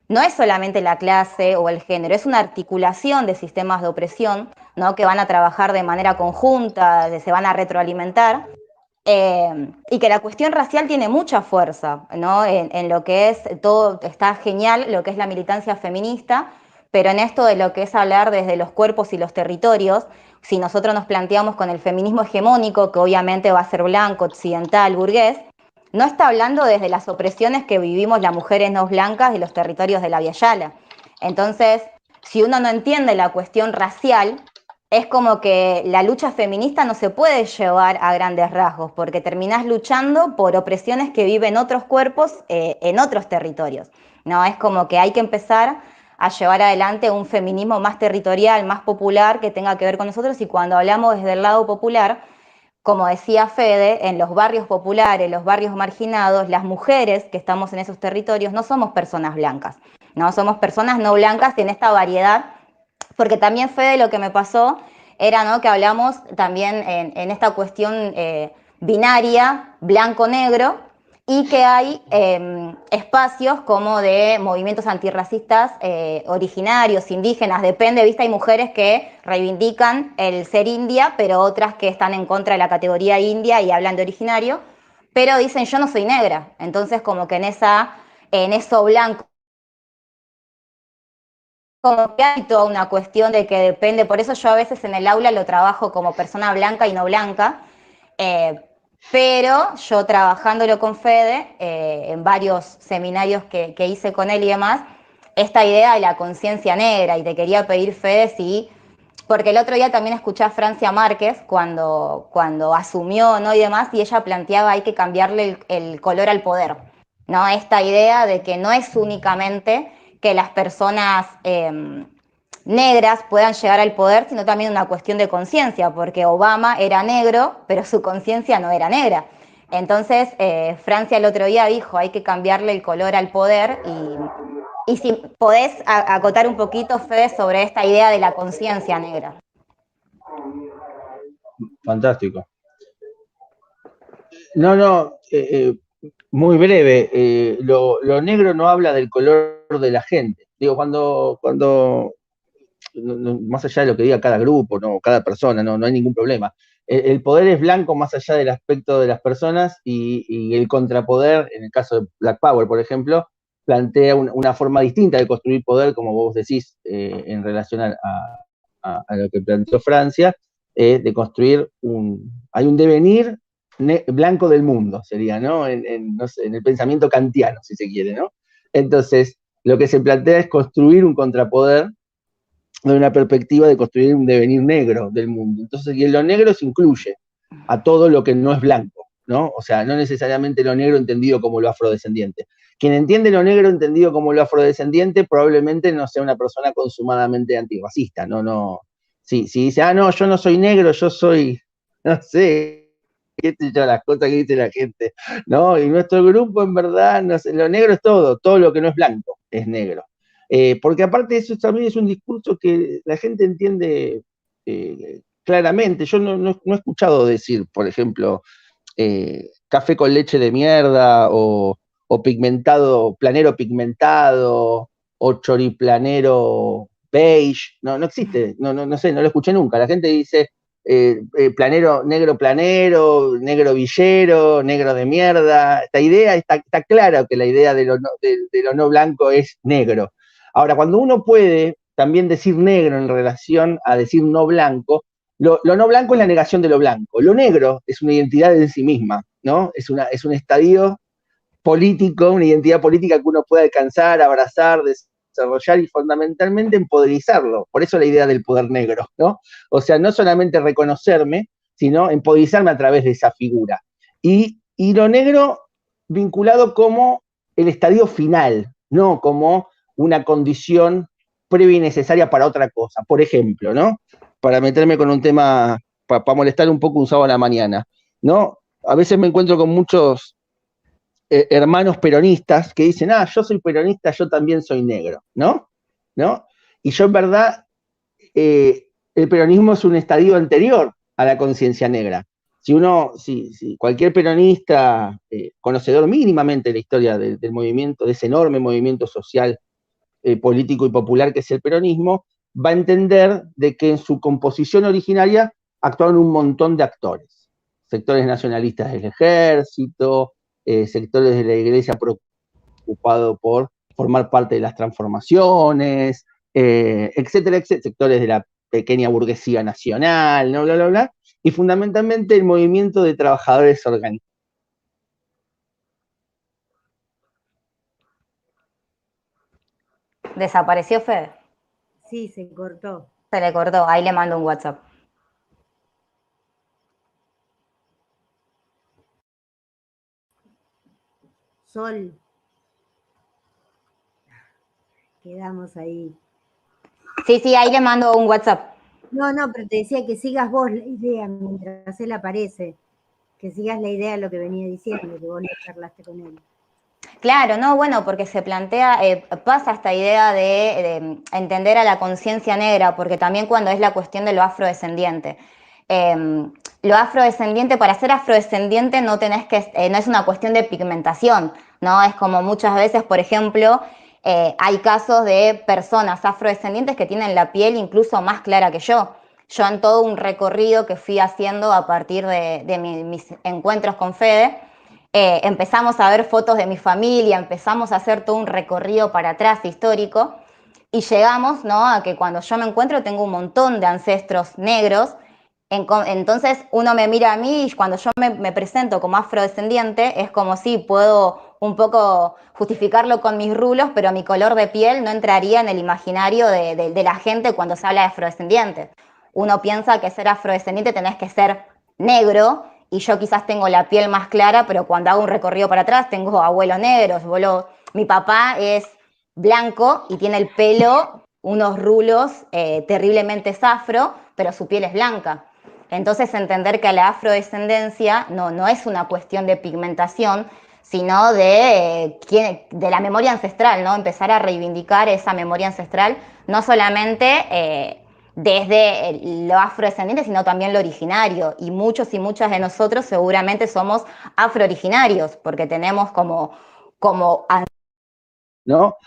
no es solamente la clase o el género, es una articulación de sistemas de opresión, ¿no? Que van a trabajar de manera conjunta, se van a retroalimentar. Y que la cuestión racial tiene mucha fuerza, ¿no? En lo que es, todo está genial, lo que es la militancia feminista, pero en esto de lo que es hablar desde los cuerpos y los territorios, si nosotros nos planteamos con el feminismo hegemónico, que obviamente va a ser blanco, occidental, burgués, no está hablando desde las opresiones que vivimos las mujeres no blancas de los territorios de la Via Yala. Entonces, si uno no entiende la cuestión racial, es como que la lucha feminista no se puede llevar a grandes rasgos, porque terminás luchando por opresiones que viven otros cuerpos en otros territorios. No, es como que hay que empezar a llevar adelante un feminismo más territorial, más popular, que tenga que ver con nosotros, y cuando hablamos desde el lado popular, como decía Fede, en los barrios populares, los barrios marginados, las mujeres que estamos en esos territorios no somos personas blancas, no somos personas no blancas en esta variedad, porque también, Fede, lo que me pasó era, ¿no?, que hablamos también en esta cuestión binaria, blanco-negro, y que hay espacios como de movimientos antirracistas originarios, indígenas, depende, ¿viste? Hay mujeres que reivindican el ser india, pero otras que están en contra de la categoría india y hablan de originario, pero dicen yo no soy negra, entonces como que en eso blanco, como que hay toda una cuestión de que depende, por eso yo a veces en el aula lo trabajo como persona blanca y no blanca, pero yo trabajándolo con Fede, en varios seminarios que hice con él y demás, esta idea de la conciencia negra, y te quería pedir, Fede, si, porque el otro día también escuché a Francia Márquez cuando asumió, ¿no?, y demás, y ella planteaba hay que cambiarle el color al poder, ¿no? Esta idea de que no es únicamente que las personas negras puedan llegar al poder, sino también una cuestión de conciencia, porque Obama era negro, pero su conciencia no era negra. Entonces, Francia el otro día dijo, hay que cambiarle el color al poder, y si podés acotar un poquito, Fede, sobre esta idea de la conciencia negra. Fantástico. No, muy breve. Lo negro no habla del color de la gente. Digo, cuando más allá de lo que diga cada grupo, no, cada persona, no hay ningún problema. El poder es blanco más allá del aspecto de las personas y el contrapoder, en el caso de Black Power, por ejemplo, plantea una forma distinta de construir poder, como vos decís, en relación a lo que planteó Francia, de construir hay un devenir blanco del mundo, sería, ¿no? No sé, en el pensamiento kantiano, si se quiere, ¿no? Entonces, lo que se plantea es construir un contrapoder de una perspectiva de construir un devenir negro del mundo. Entonces, y en lo negro se incluye a todo lo que no es blanco, ¿no? O sea, no necesariamente lo negro entendido como lo afrodescendiente. Quien entiende lo negro entendido como lo afrodescendiente probablemente no sea una persona consumadamente antirracista, no. Si dice, no, yo no soy negro, yo soy, no sé, qué sé yo, las cosas que dice la gente, ¿no? Y nuestro grupo, en verdad, no sé, lo negro es todo lo que no es blanco es negro. Porque aparte de eso también es un discurso que la gente entiende claramente. Yo no he escuchado decir, por ejemplo, café con leche de mierda o pigmentado, planero pigmentado o choriplanero beige. No existe, no sé, no lo escuché nunca. La gente dice planero, negro villero, negro de mierda. Esta idea está clara que la idea de lo no blanco es negro. Ahora, cuando uno puede también decir negro en relación a decir no blanco, lo no blanco es la negación de lo blanco. Lo negro es una identidad en sí misma, ¿no? Es un estadio político, una identidad política que uno puede alcanzar, abrazar, desarrollar y fundamentalmente empoderizarlo. Por eso la idea del poder negro, ¿no? O sea, no solamente reconocerme, sino empoderizarme a través de esa figura. Y lo negro vinculado como el estadio final, no como una condición previa y necesaria para otra cosa. Por ejemplo, ¿no? Para meterme con un tema, para molestar un poco un sábado a la mañana, ¿no? A veces me encuentro con muchos hermanos peronistas que dicen, yo soy peronista, yo también soy negro, ¿no? Y yo en verdad, el peronismo es un estadio anterior a la conciencia negra. Si cualquier peronista, conocedor mínimamente de la historia del movimiento, de ese enorme movimiento social, político y popular que es el peronismo, va a entender de que en su composición originaria actuaron un montón de actores. Sectores nacionalistas del ejército, sectores de la iglesia preocupados por formar parte de las transformaciones, etcétera, sectores de la pequeña burguesía nacional, ¿no? Bla, y fundamentalmente el movimiento de trabajadores organizados. ¿Desapareció Fede? Sí, se cortó. Se le cortó, ahí le mando un WhatsApp. Sol. Quedamos ahí. Sí, ahí le mando un WhatsApp. No, pero te decía que sigas vos la idea mientras él aparece. Que sigas la idea de lo que venía diciendo, que vos le charlaste con él. Claro, no, bueno, porque se plantea, pasa esta idea de entender a la conciencia negra, porque también cuando es la cuestión de lo afrodescendiente. Lo afrodescendiente, para ser afrodescendiente no tenés que, no es una cuestión de pigmentación, ¿no? Es como muchas veces, por ejemplo, hay casos de personas afrodescendientes que tienen la piel incluso más clara que yo. Yo en todo un recorrido que fui haciendo a partir de mis encuentros con Fede, empezamos a ver fotos de mi familia, empezamos a hacer todo un recorrido para atrás histórico y llegamos, ¿no?, a que cuando yo me encuentro tengo un montón de ancestros negros. Entonces uno me mira a mí y cuando yo me presento como afrodescendiente es como si puedo un poco justificarlo con mis rulos, pero mi color de piel no entraría en el imaginario de la gente cuando se habla de afrodescendientes. Uno piensa que ser afrodescendiente tenés que ser negro, y yo quizás tengo la piel más clara, pero cuando hago un recorrido para atrás tengo abuelos negros, mi papá es blanco y tiene el pelo, unos rulos terriblemente afro, pero su piel es blanca. Entonces entender que la afrodescendencia no es una cuestión de pigmentación, sino de la memoria ancestral, ¿no? Empezar a reivindicar esa memoria ancestral, no solamente desde lo afrodescendiente, sino también lo originario. Y muchos y muchas de nosotros seguramente somos afrooriginarios, porque tenemos como ¿no?